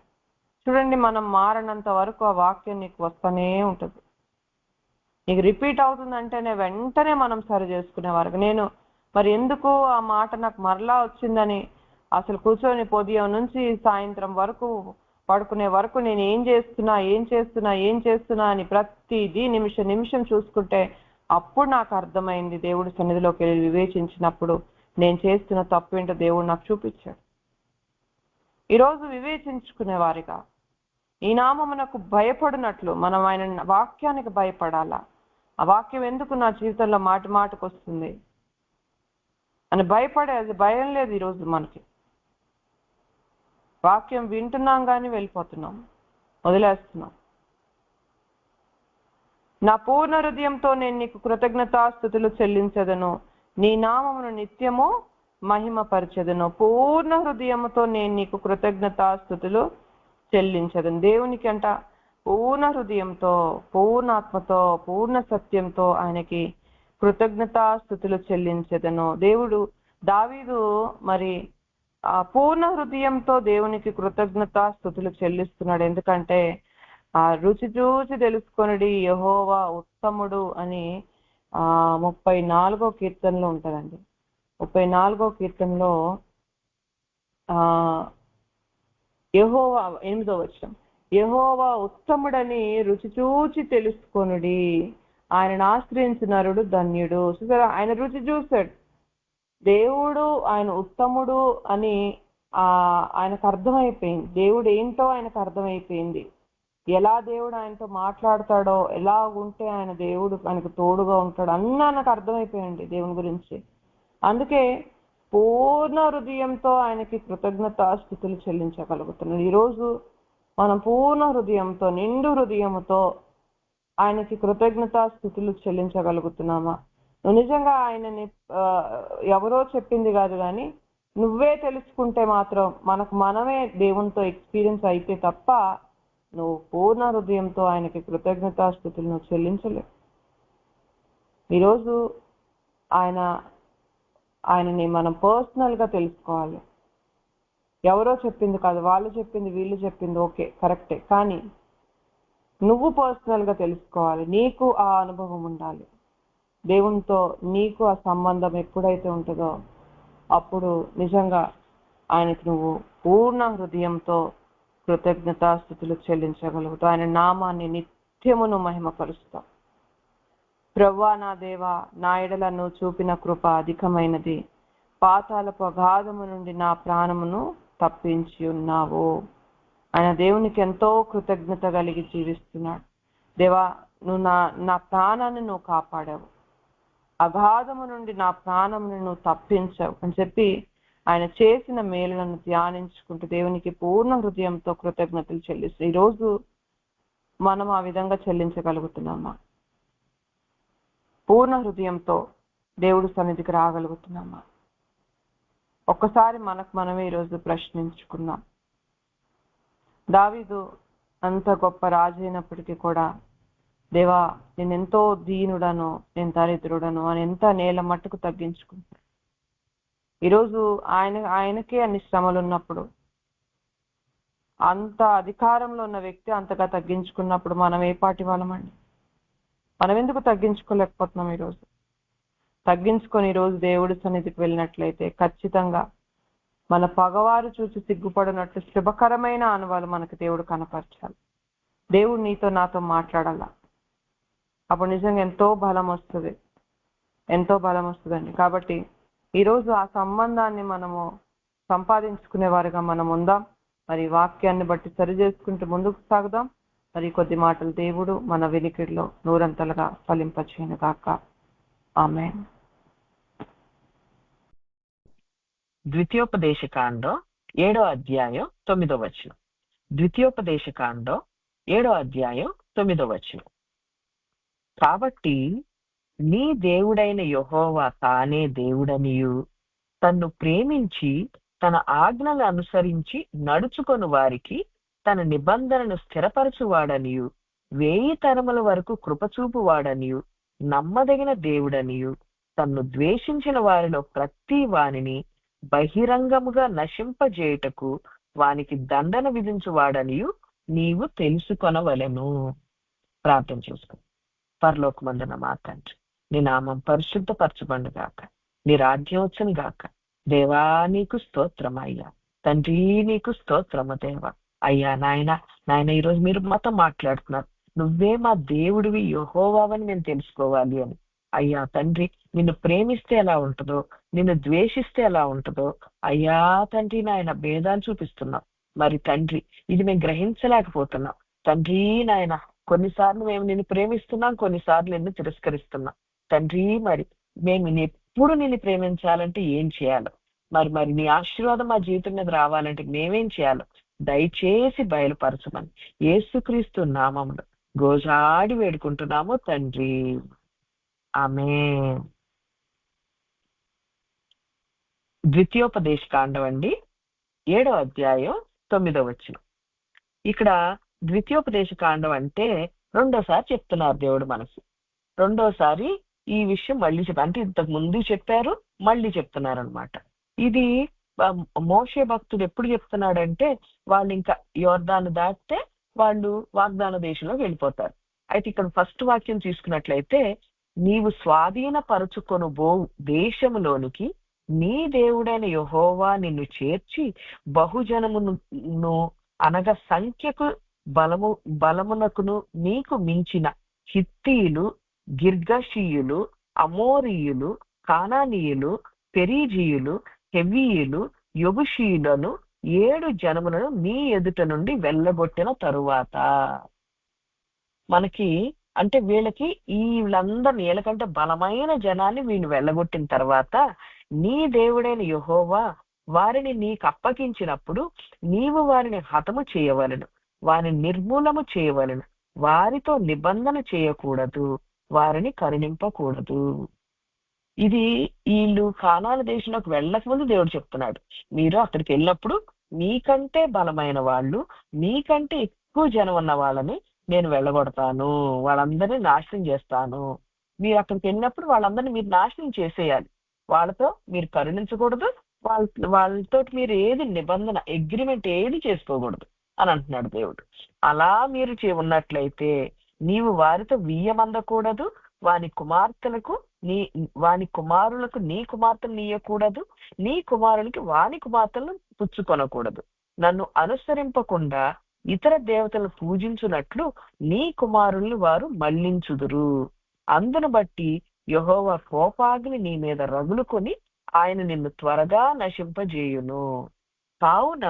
చూడండి, మనం మారనంత వరకు ఆ వాక్యం నీకు వస్తూనే ఉంటుంది. నీకు రిపీట్ అవుతుందంటేనే వెంటనే మనం సరి చేసుకునేవారు. నేను మరి ఎందుకు ఆ మాట నాకు మరలా వచ్చిందని అసలు కూర్చొని ఉదయం నుంచి సాయంత్రం వరకు పడుకునే వరకు నేను ఏం చేస్తున్నా అని ప్రతిదీ నిమిషం చూసుకుంటే అప్పుడు నాకు అర్థమైంది. దేవుడి సన్నిధిలోకి వెళ్ళి వివేచించినప్పుడు నేను చేస్తున్న తప్పు ఏంటో దేవుడు నాకు చూపించాడు. ఈరోజు వివేచించుకునే వారిగా ఈ నామమునకు భయపడినట్లు మనం ఆయన వాక్యానికి భయపడాలా. ఆ వాక్యం ఎందుకు నా జీవితంలో మాటకు వస్తుంది అని భయపడేది భయం లేదు. ఈరోజు మనకి వాక్యం వింటున్నాం కానీ వెళ్ళిపోతున్నాం, వదిలేస్తున్నాం. నా పూర్ణ హృదయంతో నేను నీకు కృతజ్ఞతాస్తుతులు చెల్లించదను, నీ నామమును నిత్యము మహిమపరచెదను. పూర్ణ హృదయముతో నేను నీకు కృతజ్ఞతాస్తుతులు చెల్లించదను. దేవునికి అంట పూర్ణ హృదయంతో, పూర్ణాత్మతో, పూర్ణ సత్యంతో ఆయనకి కృతజ్ఞతాస్తుతులు చెల్లించదను. దావీదు మరి పూర్ణ హృదయంతో దేవునికి కృతజ్ఞతాస్తుతులు చెల్లిస్తున్నాడు. ఎందుకంటే రుచి చూచి తెలుసుకొనుడి యెహోవా ఉత్తముడు అని 34వ కీర్తనలో ఉంటదండి. 34వ కీర్తనలో యెహోవా 8వ వచనం, యెహోవా ఉత్తముడని రుచి చూచి తెలుసుకొనుడి, ఆయనను ఆశ్రయించిన నరుడు ధన్యుడు. చూసారా, ఆయన రుచి చూశాడు. దేవుడు ఆయన ఉత్తముడు అని ఆయనకు అర్థమైపోయింది. దేవుడు ఏంటో ఆయనకు అర్థమైపోయింది. ఎలా దేవుడు ఆయనతో మాట్లాడతాడో, ఎలా ఉంటే దేవుడు ఆయనకు తోడుగా ఉంటాడు అన్నీ ఆయనకు అర్థమైపోయింది దేవుని గురించి. అందుకే పూర్ణ హృదయంతో ఆయనకి కృతజ్ఞతాస్తుతులు చెల్లించగలుగుతున్నాడు. ఈరోజు మనం పూర్ణ హృదయంతో, నిండు హృదయంతో ఆయనకి కృతజ్ఞతాస్తుతులు చెల్లించగలుగుతున్నామా? నిజంగా ఆయనని ఎవరో చెప్పింది కాదు, కానీ నువ్వే తెలుసుకుంటే మాత్రం మనకు మనమే దేవునితో ఎక్స్పీరియన్స్ అయితే తప్ప నువ్వు పూర్ణ హృదయంతో ఆయనకి కృతజ్ఞతాస్తుతులు నువ్వు చెల్లించలేవు. ఈరోజు ఆయనని మనం పర్సనల్గా తెలుసుకోవాలి. ఎవరో చెప్పింది కాదు, వాళ్ళు చెప్పింది వీళ్ళు చెప్పింది ఓకే కరెక్టే, కానీ నువ్వు పర్సనల్గా తెలుసుకోవాలి. నీకు ఆ అనుభవం ఉండాలి. దేవునితో నీకు ఆ సంబంధం ఎప్పుడైతే ఉంటుందో అప్పుడు నిజంగా ఆయనకు నువ్వు పూర్ణ హృదయంతో కృతజ్ఞతాస్తుతులు చెల్లించగలుగుతావు. ఆయన నామాన్ని నిత్యమును మహిమపరుస్తావు. ప్రభువా నా దేవా, నా ఎడల నువ్వు చూపిన కృప అధికమైనది, పాతాళపు అగాధము నుండి నా ప్రాణమును తప్పించి ఉన్నావు. ఆయన దేవునికి ఎంతో కృతజ్ఞత కలిగి జీవిస్తున్నాడు. దేవా, నువ్వు నా ప్రాణాన్ని నువ్వు కాపాడావు, అగాధము నుండి నా ప్రాణమును నువ్వు తప్పించావు అని చెప్పి ఆయన చేసిన మేలులను ధ్యానించుకుంటూ దేవునికి పూర్ణ హృదయంతో కృతజ్ఞతలు చెల్లిస్తాం. ఈరోజు మనం ఆ విధంగా చెల్లించగలుగుతున్నామా? పూర్ణ హృదయంతో దేవుడి సన్నిధికి రాగలుగుతున్నామా? ఒక్కసారి మనకు మనమే ఈరోజు ప్రశ్నించుకున్నాం. దావీదు అంత గొప్ప రాజు అయినప్పటికీ కూడా, దేవా నేను ఎంతో దీనుడను, నేను దరిద్రుడను అని ఎంత నేల మట్టుకు తగ్గించుకుంటాడు. ఈరోజు ఆయనకే అన్ని శ్రమలు ఉన్నప్పుడు, అంత అధికారంలో ఉన్న వ్యక్తి అంతగా తగ్గించుకున్నప్పుడు మనం ఏ పాటి వాళ్ళమండి? మనం ఎందుకు తగ్గించుకోలేకపోతున్నాం? ఈరోజు తగ్గించుకొని ఈరోజు దేవుడి సన్నిధికి వెళ్ళినట్లయితే ఖచ్చితంగా మన పగవారు చూసి సిగ్గుపడినట్లు శుభకరమైన అనుభవాలు మనకు దేవుడు కనపరచాలి. దేవుడు నీతో నాతో మాట్లాడాల. అప్పుడు నిజంగా ఎంతో బలం వస్తుంది, ఎంతో బలం వస్తుందండి. కాబట్టి ఈరోజు ఆ సంబంధాన్ని మనము సంపాదించుకునే వారిగా మనం ఉందాం. మరి వాక్యాన్ని బట్టి సరి చేసుకుంటూ ముందుకు సాగుదాం. మరి కొద్ది మాటలు దేవుడు మన వినికిడిలో నూరంతలుగా ఫలింపచేయను గాక. ఆమేన్. ద్వితీయోపదేశకాండం 7వ అధ్యాయం 9వ వచనం. ద్వితీయోపదేశకాండం 7వ అధ్యాయం 9వ వచనం. కాబట్టి నీ దేవుడైన యెహోవా తానే దేవుడనియు, తన్ను ప్రేమించి తన ఆజ్ఞలు అనుసరించి నడుచుకొని వారికి తన నిబంధనను స్థిరపరచువాడనియు, 1000 తరముల వరకు కృపచూపువాడనియు, నమ్మదగిన దేవుడనియు, తన్ను ద్వేషించిన వారిలో ప్రతి వానిని బహిరంగముగా నశింపజేయుటకు వానికి దండన విధించువాడనియు నీవు తెలుసుకొనవలెను. ప్రార్థన చేసుకో. పరలోకమందున మా తండ్రి, నీ నామం పరిశుద్ధపరచబడును గాక, నీ రాజ్యం వచ్చును గాక. దేవా నీకు స్తోత్రం అయ్యా, తండ్రి నీకు స్తోత్రము దేవా. అయ్యా నాయన ఈరోజు మీరు మాతో మాట్లాడుతున్నారు, నువ్వే మా దేవుడివి యెహోవావని మేము తెలుసుకోవాలి అని. అయ్యా తండ్రి, నిన్ను ప్రేమిస్తే ఎలా ఉంటుందో, నిన్ను ద్వేషిస్తే ఎలా ఉంటుందో అయ్యా తండ్రి నాయన భేదాలు చూపిస్తున్నాం. మరి తండ్రి ఇది మేము గ్రహించలేకపోతున్నాం తండ్రి నాయన. కొన్నిసార్లు మేము నిన్ను ప్రేమిస్తున్నాం, కొన్నిసార్లు నిన్ను తిరస్కరిస్తున్నాం తండ్రి. మరి మేము ఎప్పుడు నిన్ను ప్రేమించాలంటే ఏం చేయాలో, మరి నీ ఆశీర్వాదం మా జీవితం మీద రావాలంటే మేమేం చేయాలో దయచేసి బయలుపరచమని యేసుక్రీస్తు నామములో గోజాడి వేడుకుంటున్నాము తండ్రి. ఆమేన్. ద్వితీయోపదేశకాండం అండి 7వ అధ్యాయం 9వ వచనం. ఇక్కడ ద్వితీయోపదేశకాండం అంటే రెండోసారి చెప్తున్నారు దేవుడు మనసు. రెండోసారి ఈ విషయం మళ్ళీ అంటే ఇంతకు ముందు చెప్పారు, మళ్ళీ చెప్తున్నారు అనమాట. ఇది మోషే భక్తుడు ఎప్పుడు చెప్తున్నాడంటే వాళ్ళు ఇంకా యోర్దాను దాటితే వాళ్ళు వాగ్దాన దేశంలోకి వెళ్ళిపోతారు. అయితే ఇక్కడ ఫస్ట్ వాక్యం తీసుకున్నట్లయితే, నీవు స్వాధీనపరుచుకొను దేశములోనికి నీ దేవుడైన యెహోవా నిన్ను చేర్చి బహుజనమును అనగా సంఖ్యకు బలమునకును నీకు మించిన హిత్తీయులు, గిర్గషీయులు, అమోరీయులు, కానానీయులు, పెరీజీయులు, హెవీయులు, యెబూషీయులను 7 జనములను నీ ఎదుట నుండి వెళ్ళగొట్టిన తరువాత, మనకి అంటే వీళ్ళకి వీళ్ళందరినీ వీళ్ళకంటే బలమైన జనాన్ని వీళ్ళు వెళ్ళగొట్టిన తర్వాత నీ దేవుడైన యెహోవా వారిని నీకు అప్పగించినప్పుడు నీవు వారిని హతము చేయవలెను, వారిని నిర్మూలము చేయవలెను, వారితో నిబంధన చేయకూడదు, వారిని కరుణింపకూడదు. ఇది వీళ్ళు కానాను దేశంలోకి వెళ్ళక ముందు దేవుడు చెప్తున్నాడు, మీరు అక్కడికి వెళ్ళినప్పుడు మీకంటే బలమైన వాళ్ళు, మీకంటే ఎక్కువ జనం ఉన్న వాళ్ళని నేను వెళ్ళగొడతాను, వాళ్ళందరినీ నాశనం చేస్తాను. మీరు అక్కడికి వెళ్ళినప్పుడు వాళ్ళందరినీ మీరు నాశనం చేసేయాలి, వాళ్ళతో మీరు కరుణించకూడదు, వాళ్ళతో మీరు ఏది నిబంధన అగ్రిమెంట్ ఏది చేసుకోకూడదు అని అంటున్నాడు దేవుడు. అలా మీరు ఉన్నట్లయితే నీవు వారితో వియ్యమందకూడదు, వాని కుమార్తెలకు వాని కుమారులకు నీ కుమార్తెను నీయకూడదు, నీ కుమారునికి వాని కుమార్తెలను పుచ్చుకొనకూడదు. నన్ను అనుసరింపకుండా ఇతర దేవతలను పూజించున్నట్లు నీ కుమారుల్ని వారు మళ్లించుదురు. అందును బట్టి యెహోవా కోపాగ్ని నీ మీద రగులుకొని ఆయన నిన్ను త్వరగా నశింపజేయును. కావున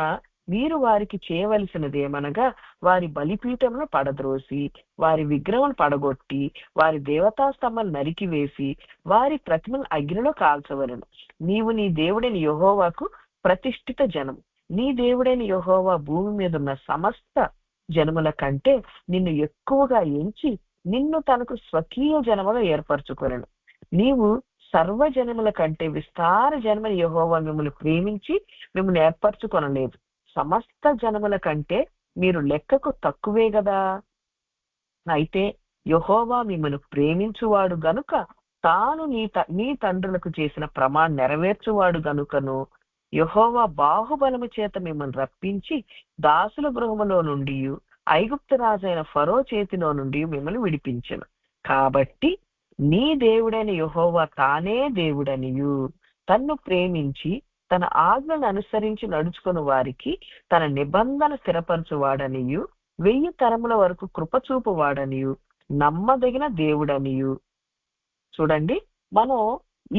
మీరు వారికి చేయవలసినదేమనగా వారి బలిపీఠమును పడద్రోసి, వారి విగ్రహం పడగొట్టి, వారి దేవతా స్తంభాలు నరికివేసి, వారి ప్రతిమను అగ్నిలో కాల్చవలెను. నీవు నీ దేవుడైన యెహోవాకు ప్రతిష్ఠిత జనం. నీ దేవుడైన యెహోవా భూమి మీద ఉన్న సమస్త జనముల కంటే నిన్ను ఎక్కువగా ఎంచి నిన్ను తనకు స్వకీయ జనముగా ఏర్పరచుకొనెను. నీవు సర్వజనముల కంటే విస్తార జనముని యెహోవా మిమ్మల్ని ప్రేమించి మిమ్మల్ని ఏర్పరచుకొనలేదు. సమస్త జనముల కంటే మీరు లెక్కకు తక్కువే గదా. అయితే యెహోవా మిమ్మల్ని ప్రేమించువాడు గనుక తాను నీ తండ్రులకు చేసిన ప్రమాణం నెరవేర్చువాడు గనుకను యెహోవా బాహుబలము చేత మిమ్మల్ని రప్పించి దాసుల గృహములో నుండి ఐగుప్తు రాజైన ఫరో చేతిలో నుండి మిమ్మల్ని విడిపించెను. కాబట్టి నీ దేవుడైన యెహోవా తానే దేవుడనియు, తన్ను ప్రేమించి తన ఆజ్ఞను అనుసరించి నడుచుకుని వారికి తన నిబంధన స్థిరపరచువాడనియు, 1000 తరముల వరకు కృపచూపువాడనియు, నమ్మదగిన దేవుడనియు. చూడండి, మనం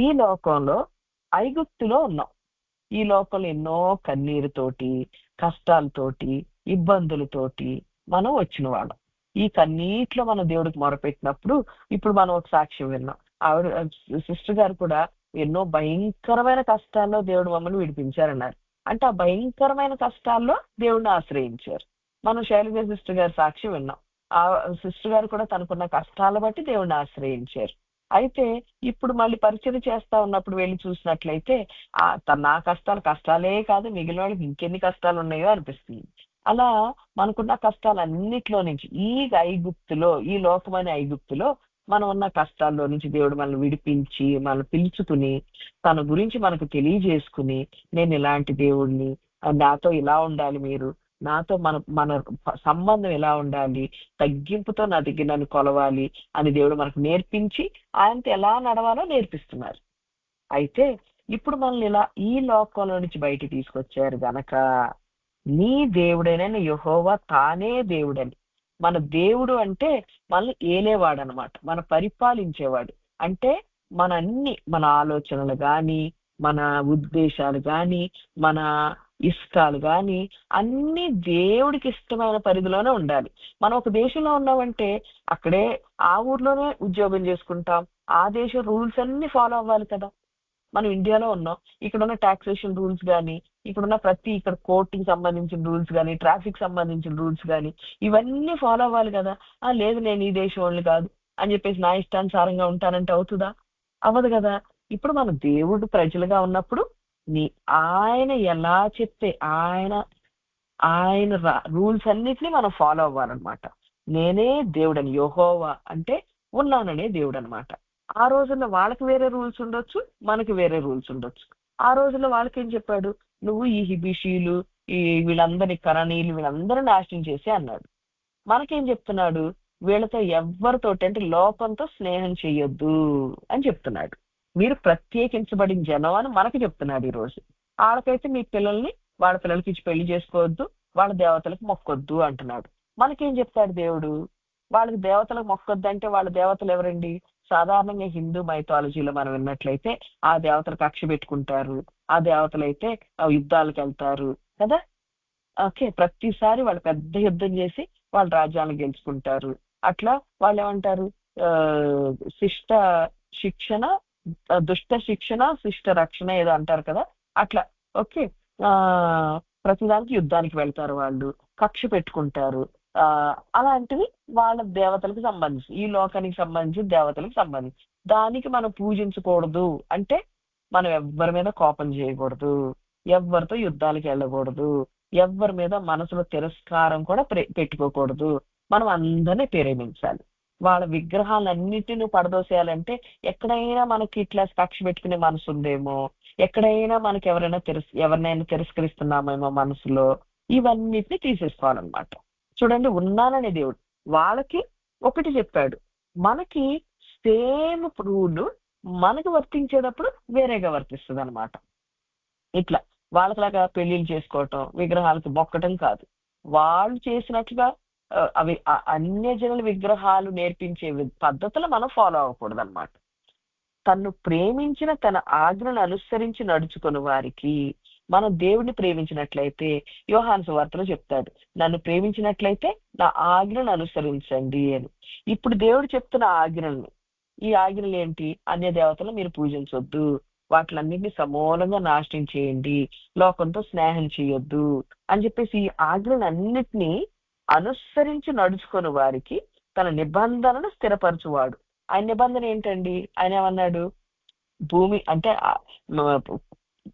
ఈ లోకంలో ఐగుప్తులో ఉన్నాం. ఈ లోకంలో ఎన్నో కన్నీరుతోటి, కష్టాలతోటి, ఇబ్బందులతోటి మనం వచ్చిన వాళ్ళం. ఈ కన్నీటిలో మనం దేవుడికి మొరపెట్టినప్పుడు ఇప్పుడు మనం ఒక సాక్ష్యం విన్నాం. ఆవిడ సిస్టర్ గారు కూడా ఎన్నో భయంకరమైన కష్టాల్లో దేవుడు మమ్మల్ని విడిపించారన్నారు. అంటే ఆ భయంకరమైన కష్టాల్లో దేవుడిని ఆశ్రయించారు. మనం శైలజ సిస్టర్ గారి సాక్ష్యం విన్నాం. ఆ సిస్టర్ గారు కూడా తనకున్న కష్టాల బట్టి దేవుడిని ఆశ్రయించారు. అయితే ఇప్పుడు మళ్ళీ పరిచయం చేస్తా ఉన్నప్పుడు వెళ్ళి చూసినట్లయితే నా కష్టాలే కాదు, మిగిలిన వాళ్ళకి ఇంకెన్ని కష్టాలు ఉన్నాయో అనిపిస్తుంది. అలా మనకున్న కష్టాలన్నిట్లో నుంచి ఈ లోకమైన ఐగుప్తులో మనం ఉన్న కష్టాల్లో నుంచి దేవుడు మనల్ని విడిపించి మనల్ని పిలుచుకుని తన గురించి మనకు తెలియజేసుకుని, నేను ఇలాంటి దేవుడిని, నాతో ఇలా ఉండాలి, మీరు నాతో మన సంబంధం ఎలా ఉండాలి, తగ్గింపుతో నా దగ్గర నన్ను కొలవాలి అని దేవుడు మనకు నేర్పించి ఆయనతో ఎలా నడవాలో నేర్పిస్తున్నారు. అయితే ఇప్పుడు మనల్ని ఇలా ఈ లోకంలో నుంచి బయటికి తీసుకొచ్చారు గనక నీ దేవుడైన యెహోవా తానే దేవుడని. మన దేవుడు అంటే మనల్ని ఏలేవాడు అనమాట, మన పరిపాలించేవాడు. అంటే మన ఆలోచనలు గాని, మన ఉద్దేశాలు గాని, మన ఇష్టాలు గాని అన్ని దేవుడికి ఇష్టమైన పరిధిలోనే ఉండాలి. మనం ఒక దేశంలో ఉన్నామంటే అక్కడే ఆ ఊర్లోనే ఉద్యోగం చేసుకుంటాం, ఆ దేశం రూల్స్ అన్ని ఫాలో అవ్వాలి కదా. మనం ఇండియాలో ఉన్నాం, ఇక్కడ ఉన్న టాక్సేషన్ రూల్స్ కానీ, ఇక్కడ కోర్టుకి సంబంధించిన రూల్స్ కానీ, ట్రాఫిక్ సంబంధించిన రూల్స్ కానీ ఇవన్నీ ఫాలో అవ్వాలి కదా. లేదు నేను ఈ దేశం వాళ్ళు కాదు అని చెప్పేసి నా ఇష్టానుసారంగా ఉంటానంటే అవుతుందా? అవ్వదు కదా. ఇప్పుడు మన దేవుడు ప్రజలుగా ఉన్నప్పుడు ఆయన ఎలా చెప్తే ఆయన రూల్స్ అన్నిటినీ మనం ఫాలో అవ్వాలన్నమాట. నేనే దేవుడని, యెహోవా అంటే ఉన్నాననే దేవుడు అనమాట. ఆ రోజుల్లో వాళ్ళకి వేరే రూల్స్ ఉండొచ్చు, మనకి వేరే రూల్స్ ఉండొచ్చు. ఆ రోజుల్లో వాళ్ళకేం చెప్పాడు, నువ్వు ఈ హిబిషీలు, వీళ్ళందరి కరణీలు, వీళ్ళందరూ నాశనం చేసి అన్నాడు. మనకేం చెప్తున్నాడు, వీళ్ళతో ఎవరితోటి అంటే లోకంతో స్నేహం చెయ్యొద్దు అని చెప్తున్నాడు. మీరు ప్రత్యేకించబడిన జనం అని మనకి చెప్తున్నాడు. ఈ రోజు వాళ్ళకైతే మీ పిల్లల్ని వాళ్ళ పిల్లలకి ఇచ్చి పెళ్లి చేసుకోవద్దు, వాళ్ళ దేవతలకు మొక్కొద్దు అంటున్నాడు. మనకేం చెప్తాడు దేవుడు, వాళ్ళకి దేవతలకు మొక్కొద్దు అంటే వాళ్ళ దేవతలు ఎవరండి? సాధారణంగా హిందూ మైథాలజీలో మనం విన్నట్లయితే ఆ దేవతలు కక్ష పెట్టుకుంటారు, ఆ దేవతలు అయితే యుద్ధాలకు వెళ్తారు కదా. ఓకే, ప్రతిసారి వాళ్ళు పెద్ద యుద్ధం చేసి వాళ్ళ రాజ్యాలను గెలుచుకుంటారు. అట్లా వాళ్ళు ఏమంటారు, దుష్ట శిక్షణ శిష్ట రక్షణ ఏదో అంటారు కదా. అట్లా ఓకే, ప్రతిదానికి యుద్ధానికి వెళ్తారు, వాళ్ళు కక్ష పెట్టుకుంటారు. అలాంటివి వాళ్ళ దేవతలకు సంబంధించి, ఈ లోకానికి సంబంధించి దేవతలకు సంబంధించి. దానికి మనం పూజించకూడదు అంటే మనం ఎవ్వరి మీద కోపం చేయకూడదు, ఎవ్వరితో యుద్ధాలకు వెళ్ళకూడదు, ఎవ్వరి మీద మనసులో తిరస్కారం కూడా పెట్టుకోకూడదు. మనం అందరినీ ప్రేమించాలి. వాళ్ళ విగ్రహాలన్నిటిని పడదోసేయాలంటే ఎక్కడైనా మనకి ఇట్లా కక్ష పెట్టుకునే మనసు ఉందేమో, ఎక్కడైనా మనకి ఎవరినైనా తిరస్కరిస్తున్నామేమో మనసులో, ఇవన్నిటిని తీసేసుకోవాలన్నమాట. చూడండి, ఉన్నాననే దేవుడు వాళ్ళకి ఒకటి చెప్పాడు, మనకి సేమ్ రూల్ మనకు వర్తించేటప్పుడు వేరేగా వర్తిస్తుంది అనమాట. ఇట్లా వాళ్ళకిలాగా పెళ్లిళ్ళు చేసుకోవటం, విగ్రహాలకు మొక్కటం కాదు. వాళ్ళు చేసినట్లుగా అవి అన్యజనుల విగ్రహాలు నేర్పించే పద్ధతులు మనం ఫాలో అవ్వకూడదు అనమాట. తను ప్రేమించిన తన ఆజ్ఞను అనుసరించి నడుచుకుని వారికి, మనం దేవుడిని ప్రేమించినట్లయితే యోహాను సువార్తలో చెప్తాడు, నన్ను ప్రేమించినట్లయితే నా ఆజ్ఞను అనుసరించండి అని. ఇప్పుడు దేవుడు చెప్తున్న ఆజ్ఞలను, ఈ ఆజ్ఞలు ఏంటి? అన్య దేవతలు మీరు పూజించొద్దు, వాటిలన్నింటినీ సమూలంగా నాశనం చేయండి, లోకంతో స్నేహం చేయొద్దు అని చెప్పేసి ఈ ఆజ్ఞలన్నిటినీ అనుసరించి నడుచుకుని వారికి తన నిబంధనను స్థిరపరచువాడు. ఆయన నిబంధన ఏంటండి? ఆయన ఏమన్నాడు? భూమి అంటే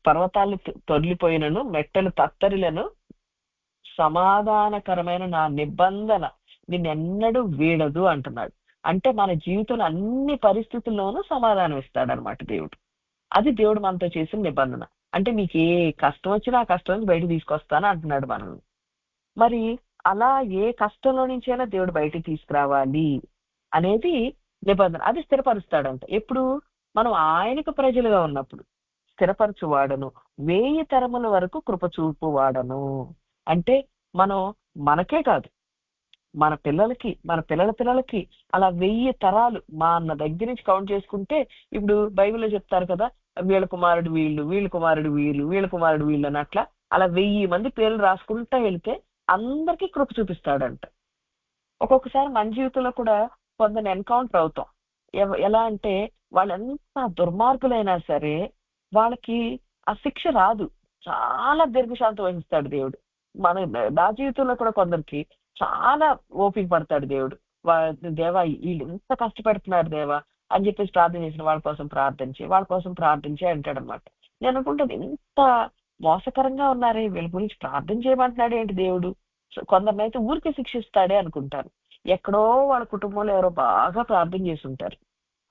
పర్వతాలు తొలిపోయినను మెట్టలు తత్తరిలను సమాధానకరమైన నా నిబంధన నిన్నెన్నడూ వీడదు అంటున్నాడు. అంటే మన జీవితంలో అన్ని పరిస్థితుల్లోనూ సమాధానం ఇస్తాడనమాట దేవుడు. అది దేవుడు మనతో చేసిన నిబంధన. అంటే మీకు ఏ కష్టం వచ్చినా ఆ కష్టం నుంచి బయట తీసుకొస్తాను అంటున్నాడు మనల్ని. మరి అలా ఏ కష్టంలో నుంచైనా దేవుడు బయటికి తీసుకురావాలి అనేది నిబంధన. అది స్థిరపరుస్తాడంట. ఎప్పుడు? మనం ఆయనకు ప్రజలుగా ఉన్నప్పుడు. స్థిరపరచువాడను 1000 తరముల వరకు కృపచూపు వాడను అంటే మనం మనకే కాదు, మన పిల్లలకి, మన పిల్లల పిల్లలకి, అలా 1000 తరాలు మా అన్న దగ్గర నుంచి కౌంట్ చేసుకుంటే, ఇప్పుడు బైబిల్లో చెప్తారు కదా, వీళ్ళ కుమారుడు వీళ్ళు, వీళ్ళ కుమారుడు వీళ్ళు, వీళ్ళ కుమారుడు వీళ్ళు అన్నట్లా అలా 1000 మంది పేర్లు రాసుకుంటా వెళ్తే అందరికీ కృప చూపిస్తాడంట. ఒక్కొక్కసారి మన జీవితంలో కూడా కొందరు ఎన్కౌంటర్ అవుతాం. ఎలా అంటే వాళ్ళు ఎంత దుర్మార్గులైనా సరే వాళ్ళకి ఆ శిక్ష రాదు, చాలా దీర్ఘశాంతం వహిస్తాడు దేవుడు. నా జీవితంలో కూడా కొందరికి చాలా ఓపిక పడతాడు దేవుడు. దేవా వీళ్ళు ఎంత కష్టపడుతున్నారు దేవా అని చెప్పేసి ప్రార్థన చేసిన వాళ్ళ కోసం ప్రార్థించి అంటాడు అనమాట. నేను అనుకుంటాను, ఎంత మోసకరంగా ఉన్నారే, వీళ్ళ గురించి ప్రార్థన చేయమంటున్నాడు ఏంటి దేవుడు? కొందరినైతే ఊరికే శిక్షిస్తాడే అనుకుంటారు. ఎక్కడో వాళ్ళ కుటుంబంలో ఎవరో బాగా ప్రార్థన చేసి ఉంటారు,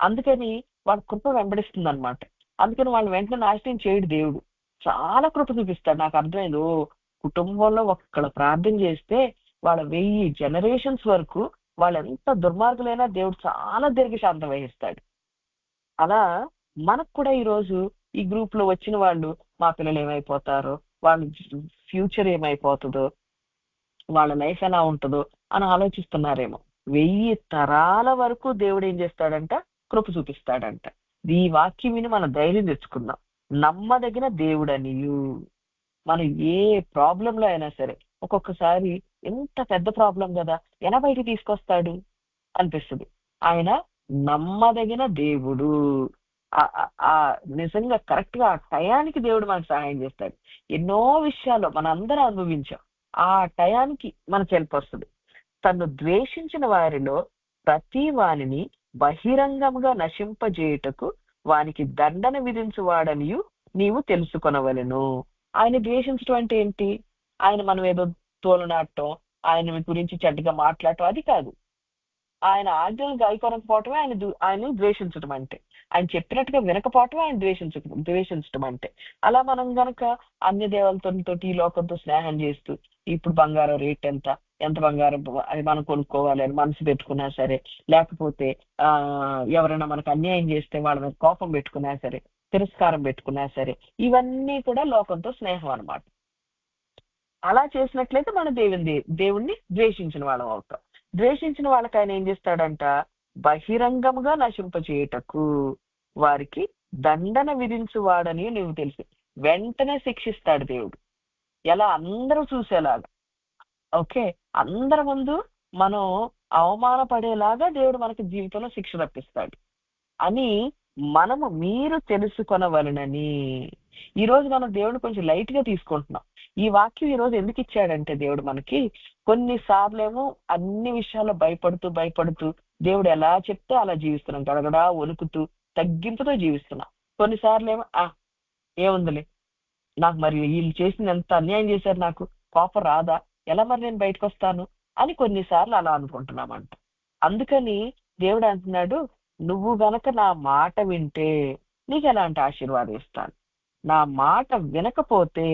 అందుకని వాళ్ళ కృప వెంబడిస్తుంది అనమాట. అందుకని వాళ్ళు వెంటనే నాశనం చేయడు దేవుడు, చాలా కృప చూపిస్తాడు. నాకు అర్థమైంది, కుటుంబంలో ఒక్కడ ప్రార్థన చేస్తే వాళ్ళ 1000 జనరేషన్స్ వరకు వాళ్ళు ఎంత దుర్మార్గులైనా దేవుడు చాలా దీర్ఘశాంతం వహిస్తాడు. అలా మనకు కూడా ఈరోజు ఈ గ్రూప్ లో వచ్చిన వాళ్ళు, మా పిల్లలు ఏమైపోతారో, వాళ్ళ ఫ్యూచర్ ఏమైపోతుందో, వాళ్ళ లైఫ్ ఎలా ఉంటుందో అని ఆలోచిస్తున్నారేమో. 1000 తరాల వరకు దేవుడు ఏం చేస్తాడంట? కృప చూపిస్తాడంట. ఈ వాక్యం విని మనం ధైర్యం తెచ్చుకుందాం. నమ్మదగిన దేవుడనియు. మనం ఏ ప్రాబ్లంలో అయినా సరే, ఒక్కొక్కసారి ఎంత పెద్ద ప్రాబ్లం కదా, ఎలా బయటికి తీసుకొస్తాడు అనిపిస్తుంది. ఆయన నమ్మదగిన దేవుడు. నిజంగా కరెక్ట్ గా ఆ టయానికి దేవుడు మనకు సహాయం చేస్తాడు. ఎన్నో విషయాల్లో మన అందరం అనుభవించాం, ఆ టయానికి మనకు హెల్ప్ వస్తుంది. తను ద్వేషించిన వారిలో ప్రతి వానిని బహిరంగంగా నశింపజేయుటకు వానికి దండన విధించువాడనియు నీవు తెలుసుకొనవలెను. ఆయన ద్వేషించడం అంటే ఏంటి? ఆయన మనం ఏదో తోలనాడటం, ఆయన గురించి చెడ్డగా మాట్లాడటం అది కాదు. ఆయన ఆజ్ఞలు గాయకొనకపోవటమే ఆయన ద్వేషించడం అంటే. ఆయన చెప్పినట్టుగా వినకపోవటమే ఆయన ద్వేషించడం అంటే. అలా మనం గనక అన్య దేవతలతో ఈ లోకంతో స్నేహం చేస్తూ, ఇప్పుడు బంగారం రేట్ ఎంత బంగారం అది మనం కొనుక్కోవాలి అని మనసు పెట్టుకున్నా సరే, లేకపోతే ఎవరైనా మనకు అన్యాయం చేస్తే వాళ్ళ మీద కోపం పెట్టుకున్నా సరే, తిరస్కారం పెట్టుకున్నా సరే, ఇవన్నీ కూడా లోకంతో స్నేహం అన్నమాట. అలా చేసినట్లయితే మన దేవుణ్ణి ద్వేషించిన వాళ్ళం అవుతాం. ద్వేషించిన వాళ్ళకి ఆయన ఏం చేస్తాడంట? బహిరంగముగా నశింపచేయుటకు వారికి దండన విధించువాడని నువ్వు తెలుసు. వెంటనే శిక్షిస్తాడు దేవుడు. ఎలా? అందరూ చూసేలాగా. ఓకే, అందరి ముందు మనం అవమానపడేలాగా దేవుడు మనకి జీవితంలో శిక్ష రప్పిస్తాడు అని మీరు తెలుసుకొనవలనని. ఈరోజు మనం దేవుడిని కొంచెం లైట్ గా తీసుకుంటున్నాం. ఈ వాక్యం ఈ రోజు ఎందుకు ఇచ్చాడంటే దేవుడు మనకి కొన్నిసార్లేమో అన్ని విషయాల్లో భయపడుతూ దేవుడు ఎలా చెప్తే అలా జీవిస్తున్నాం, గడగడా వణుకుతూ తగ్గింపుతో జీవిస్తున్నాం. కొన్నిసార్లేమో ఏముందిలే, నాకు మరి వీళ్ళు చేసిన ఎంత అన్యాయం చేశారు, నాకు కోపం రాదా, ఎలా మరి నేను బయటకు వస్తాను అని కొన్నిసార్లు అలా అనుకుంటున్నామంట. అందుకని దేవుడు అంటున్నాడు, నువ్వు గనక నా మాట వింటే నీకు ఎలాంటి ఆశీర్వాదం ఇస్తాను, నా మాట వినకపోతే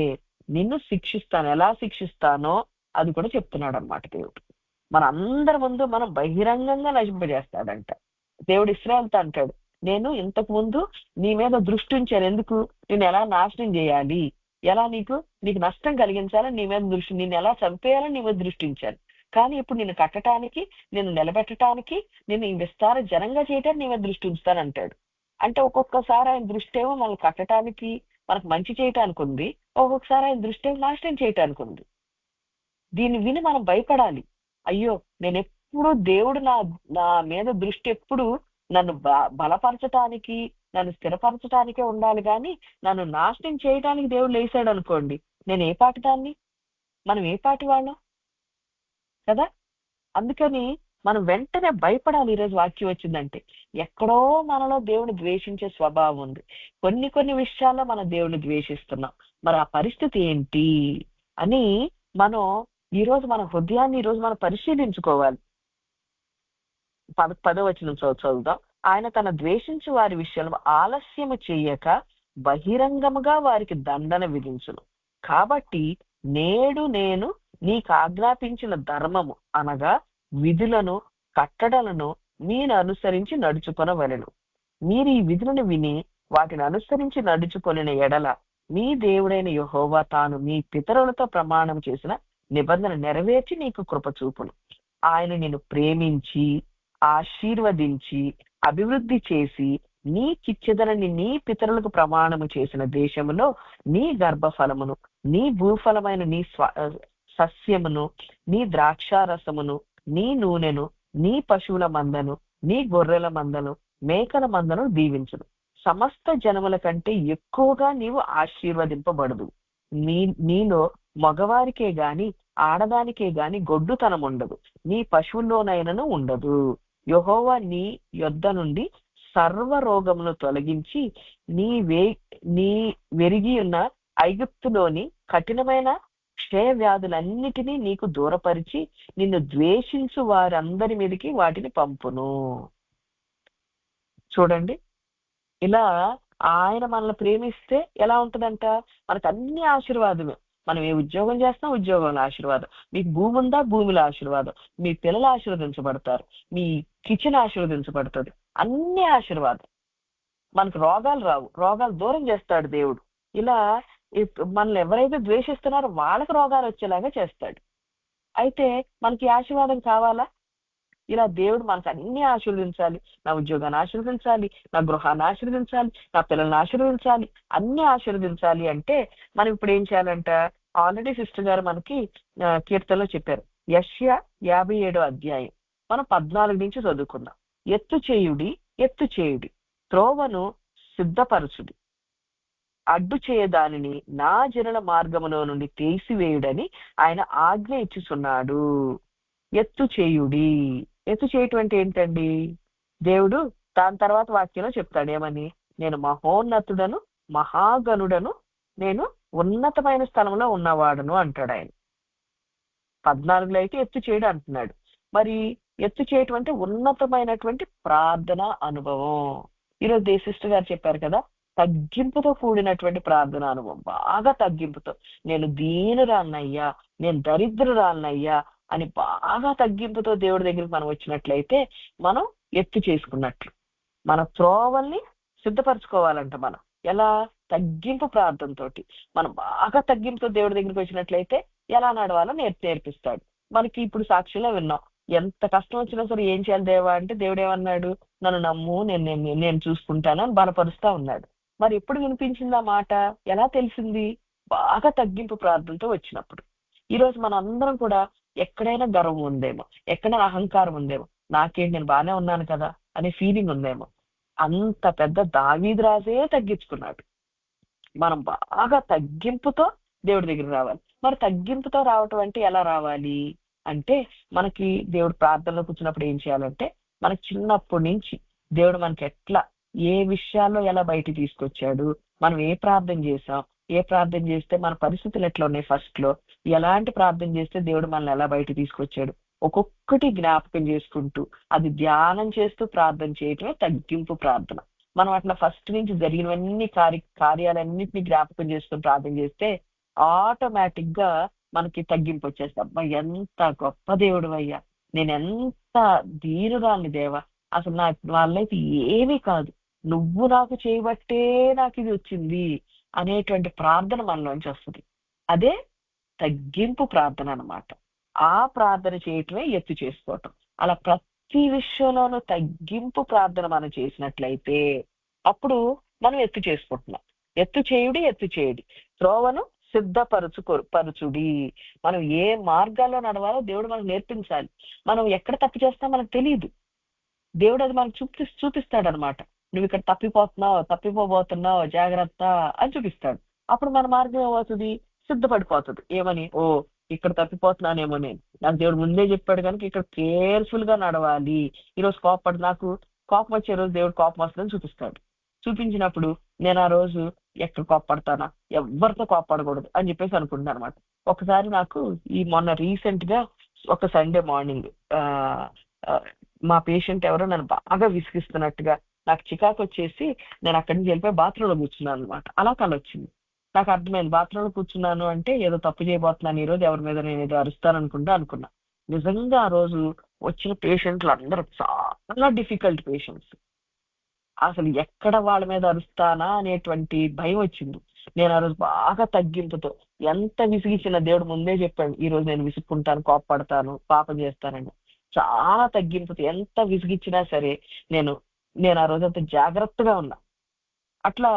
నిన్ను శిక్షిస్తాను, ఎలా శిక్షిస్తానో అది కూడా చెప్తున్నాడు అన్నమాట దేవుడు. మన అందరి ముందు మనం బహిరంగంగా నశింపజేస్తాడంట. దేవుడు ఇశ్రాయేలుతో అంటాడు, నేను ఇంతకు ముందు నీ మీద దృష్టి ఉంచాను, ఎందుకు నేను ఎలా నాశనం చేయాలి, ఎలా నీకు నష్టం కలిగించాలని నీ మీద దృష్టి, నేను ఎలా చంపేయాలని నీ మీద దృష్టి ఉంచాను. కానీ ఇప్పుడు నిన్ను కట్టడానికి, నిన్ను నిలబెట్టడానికి, నేను ఈ విస్తార జనంగా చేయటానికి నీ మీద దృష్టి ఉంచుతానంటాడు. అంటే ఒక్కొక్కసారి ఆయన దృష్టి ఏమో మనల్ని కట్టడానికి, మనకు మంచి చేయటానికి ఉంది, ఒక్కొక్కసారి ఆయన దృష్టి ఏమో నాశనం చేయటానికి ఉంది. దీన్ని విని మనం భయపడాలి. అయ్యో, నేను ఎప్పుడు దేవుడు నా మీద దృష్టి ఎప్పుడు నన్ను బలపరచటానికి, నన్ను స్థిరపరచటానికే ఉండాలి, కానీ నన్ను నాశనం చేయడానికి దేవుడు లేసాడు అనుకోండి, నేను ఏ పాటి దాన్ని, మనం ఏ పాటి వాళ్ళం కదా. అందుకని మనం వెంటనే భయపడాలి. ఈరోజు వాక్యం వచ్చిందంటే ఎక్కడో మనలో దేవుని ద్వేషించే స్వభావం ఉంది. కొన్ని విషయాల్లో మనం దేవుని ద్వేషిస్తున్నాం. మరి ఆ పరిస్థితి ఏంటి అని మనం ఈరోజు మన హృదయాన్ని ఈరోజు మనం పరిశీలించుకోవాలి. 10వ వచనం చదువుదాం. ఆయన తన ద్వేషించు వారి విషయంలో ఆలస్యము చెయ్యక బహిరంగముగా వారికి దండన విధించును. కాబట్టి నేడు నేను నీకు ఆజ్ఞాపించిన ధర్మము అనగా విధులను, కట్టడలను మీరు అనుసరించి నడుచుకొనవలెను. మీరు ఈ విధులను విని వాటిని అనుసరించి నడుచుకొనిన ఎడల మీ దేవుడైన యెహోవా తాను మీ పితరులతో ప్రమాణం చేసిన నిబంధన నెరవేర్చి నీకు కృప చూపును. ఆయన నిన్ను ప్రేమించి ఆశీర్వదించి అభివృద్ధి చేసి నీకిచ్చెదనని నీ పితరులకు ప్రమాణము చేసిన దేశములో నీ గర్భఫలమును, నీ భూఫలమైన నీ సస్యమును, నీ ద్రాక్షారసమును, నీ నూనెను, నీ పశువుల మందను, నీ గొర్రెల మందను, మేకల మందను దీవించును. సమస్త జనముల కంటే ఎక్కువగా నీవు ఆశీర్వదింపబడదు. నీలో మగవారికే గాని ఆడదానికే గాని గొడ్డుతనం ఉండదు, నీ పశువుల్లోనైనను ఉండదు. యెహోవా నీ యొద్ద నుండి సర్వ రోగమును తొలగించి నీ వెరిగి ఉన్న ఐగుప్తులోని కఠినమైన క్షయ వ్యాధులన్నిటినీ నీకు దూరపరిచి నిన్ను ద్వేషించు వారందరి మీదకి వాటిని పంపును. చూడండి, ఇలా ఆయన మనల్ని ప్రేమిస్తే ఎలా ఉంటుందంట, మనకు అన్ని ఆశీర్వాదమే. మనం ఏ ఉద్యోగం చేస్తున్నా ఉద్యోగంలో ఆశీర్వాదం, మీకు భూమి ఉందా భూమిలో ఆశీర్వాదం, మీ పిల్లలు ఆశీర్వదించబడతారు, మీ కిచెన్ ఆశీర్వదించబడుతుంది, అన్ని ఆశీర్వాదం. మనకు రోగాలు రావు, రోగాలు దూరం చేస్తాడు దేవుడు. ఇలా మనల్ని ఎవరైతే ద్వేషిస్తున్నారో వాళ్ళకి రోగాలు వచ్చేలాగా చేస్తాడు. అయితే మనకి ఆశీర్వాదం కావాలా? ఇలా దేవుడు మనకు అన్ని ఆశీర్వదించాలి, నా ఉద్యోగాన్ని ఆశీర్వదించాలి, నా గృహాన్ని ఆశీర్వదించాలి, నా పిల్లల్ని ఆశీర్వదించాలి, అన్ని ఆశీర్వదించాలి అంటే మనం ఇప్పుడు ఏం చేయాలంట? ఆల్రెడీ సిస్టర్ గారు మనకి కీర్తనలో చెప్పారు. యెషయా 57వ అధ్యాయం మనం 14 నుంచి చదువుకుందాం. ఎత్తు చేయుడి, త్రోవను సిద్ధపరచుడి, అడ్డు చేయదానిని నా జనుల మార్గములో నుండి తీసివేయుడని ఆయన ఆజ్ఞ ఇచ్చుచున్నాడు. ఎత్తు చేయటం అంటే ఏంటండి? దేవుడు దాని తర్వాత వాక్యంలో చెప్తాడు ఏమని, నేను మహోన్నతుడను, మహాగణుడను, నేను ఉన్నతమైన స్థలంలో ఉన్నవాడను అంటాడు ఆయన. 14లో అయితే ఎత్తు చేయడం అంటున్నాడు. మరి ఎత్తు చేయటం అంటే ఉన్నతమైనటువంటి ప్రార్థన అనుభవం. ఈరోజు దేశిష్ఠ గారు చెప్పారు కదా, తగ్గింపుతో కూడినటువంటి ప్రార్థన అనుభవం, బాగా తగ్గింపుతో. నేను దీనురాలనయ్యా, నేను దరిద్రురాలనయ్యా అని బాగా తగ్గింపుతో దేవుడి దగ్గరికి మనం వచ్చినట్లయితే మనం ఎత్తు చేసుకున్నట్లు. మన త్రోవల్ని సిద్ధపరచుకోవాలంట. మనం ఎలా? తగ్గింపు ప్రార్థనతో. మనం బాగా తగ్గింపుతో దేవుడి దగ్గరికి వచ్చినట్లయితే ఎలా నడవాలో నేర్పిస్తాడు. మనకి ఇప్పుడు సాక్షిలో విన్నాం, ఎంత కష్టం వచ్చినా సరే ఏం చేయాలి దేవా అంటే దేవుడు ఏమన్నాడు? నన్ను నమ్ము, నేను చూసుకుంటాను అని బలపరుస్తా ఉన్నాడు. మరి ఎప్పుడు వినిపించింది ఆ మాట? ఎలా తెలిసింది? బాగా తగ్గింపు ప్రార్థనతో వచ్చినప్పుడు. ఈరోజు మన అందరం కూడా ఎక్కడైనా గర్వం ఉందేమో, ఎక్కడైనా అహంకారం ఉందేమో, నాకేంటి నేను బాగానే ఉన్నాను కదా అనే ఫీలింగ్ ఉందేమో. అంత పెద్ద దావీదు రాజే తగ్గించుకున్నాడు. మనం బాగా తగ్గింపుతో దేవుడి దగ్గరికి రావాలి. మరి తగ్గింపుతో రావటం అంటే ఎలా రావాలి అంటే, మనకి దేవుడు ప్రార్థనలో కూర్చున్నప్పుడు ఏం చేయాలంటే, మనకి చిన్నప్పటి నుంచి దేవుడు మనకి ఎట్లా ఏ విషయాల్లో ఎలా బయటికి తీసుకొచ్చాడు, మనం ఏ ప్రార్థన చేసాం, ఏ ప్రార్థన చేస్తే మన పరిస్థితులు ఎట్లా ఉన్నాయి ఫస్ట్ లో, ఎలాంటి ప్రార్థన చేస్తే దేవుడు మనల్ని ఎలా బయటికి తీసుకొచ్చాడు, ఒక్కొక్కటి జ్ఞాపకం చేసుకుంటూ అది ధ్యానం చేస్తూ ప్రార్థన చేయటమే తగ్గింపు ప్రార్థన. మనం అట్లా ఫస్ట్ నుంచి జరిగినవన్నీ కార్యాలన్నింటినీ జ్ఞాపకం చేసుకుని ప్రార్థన చేస్తే ఆటోమేటిక్ గా మనకి తగ్గింపు వచ్చేస్తాం. అబ్బా ఎంత గొప్ప దేవుడు అయ్యా, నేను ఎంత దీనురాల్ని దేవా, అసలు నా వాళ్ళైతే ఏమీ కాదు, నువ్వు నాకు చేయబట్టే నాకు ఇది వచ్చింది అనేటువంటి ప్రార్థన మనలోంచి వస్తుంది. అదే తగ్గింపు ప్రార్థన అన్నమాట. ఆ ప్రార్థన చేయటమే ఎత్తు చేసుకోవటం. అలా ప్రతి విషయంలోనూ తగ్గింపు ప్రార్థన మనం చేసినట్లయితే అప్పుడు మనం ఎత్తు చేసుకుంటున్నాం. ఎత్తు చేయుడి త్రోవను పరుచుడి. మనం ఏ మార్గాల్లో నడవాలో దేవుడు మనకు నేర్పించాలి. మనం ఎక్కడ తప్పు చేస్తామో మనకు తెలియదు, దేవుడు అది మనకు చూపిస్తాడు అనమాట. నువ్వు ఇక్కడ తప్పిపోబోతున్నావు, జాగ్రత్త అని చూపిస్తాడు. అప్పుడు మన మార్గం ఏమవుతుంది, సిద్ధపడిపోతుంది. ఏమని, ఓ ఇక్కడ తప్పిపోతున్నానేమో, నాకు దేవుడు ముందే చెప్పాడు కనుక ఇక్కడ కేర్ఫుల్ గా నడవాలి. ఈరోజు నాకు కోపం వచ్చే రోజు దేవుడు కోపం వస్తుందని చూపిస్తాడు. చూపించినప్పుడు నేను ఆ రోజు ఎక్కడ కోప్పడతానా, ఎవరితో కోప్పడకూడదు అని చెప్పేసి అనుకుంటున్నాను అనమాట. ఒకసారి నాకు మొన్న రీసెంట్ గా ఒక సండే మార్నింగ్ మా పేషెంట్ ఎవరో నన్ను బాగా విసిగిస్తున్నట్టుగా నాకు చికాకు వచ్చేసి నేను అక్కడి నుంచి వెళ్ళిపోయి బాత్రూంలో కూర్చున్నాను అనమాట. అలా వచ్చింది. నాకు అర్థమైంది, బాత్రూంలో కూర్చున్నాను అంటే ఏదో తప్పు చేయబోతున్నాను, ఈ రోజు ఎవరి మీద నేను ఏదో అరుస్తాను అనుకున్నా. నిజంగా ఆ రోజు వచ్చిన పేషెంట్లు అందరూ చాలా డిఫికల్ట్ పేషెంట్స్. అసలు ఎక్కడ వాళ్ళ మీద అరుస్తానా అనేటువంటి భయం వచ్చింది. నేను ఆ రోజు బాగా తగ్గింపుతో, ఎంత విసిగించిన దేవుడు ముందే చెప్పాడు, ఈ రోజు నేను విసుక్కుంటాను, కోప్పడతాను, పాపం చేస్తానని. చాలా తగ్గింపుతో ఎంత విసిగించినా సరే నేను ఆ రోజు అంత జాగ్రత్తగా ఉన్నా. అట్లా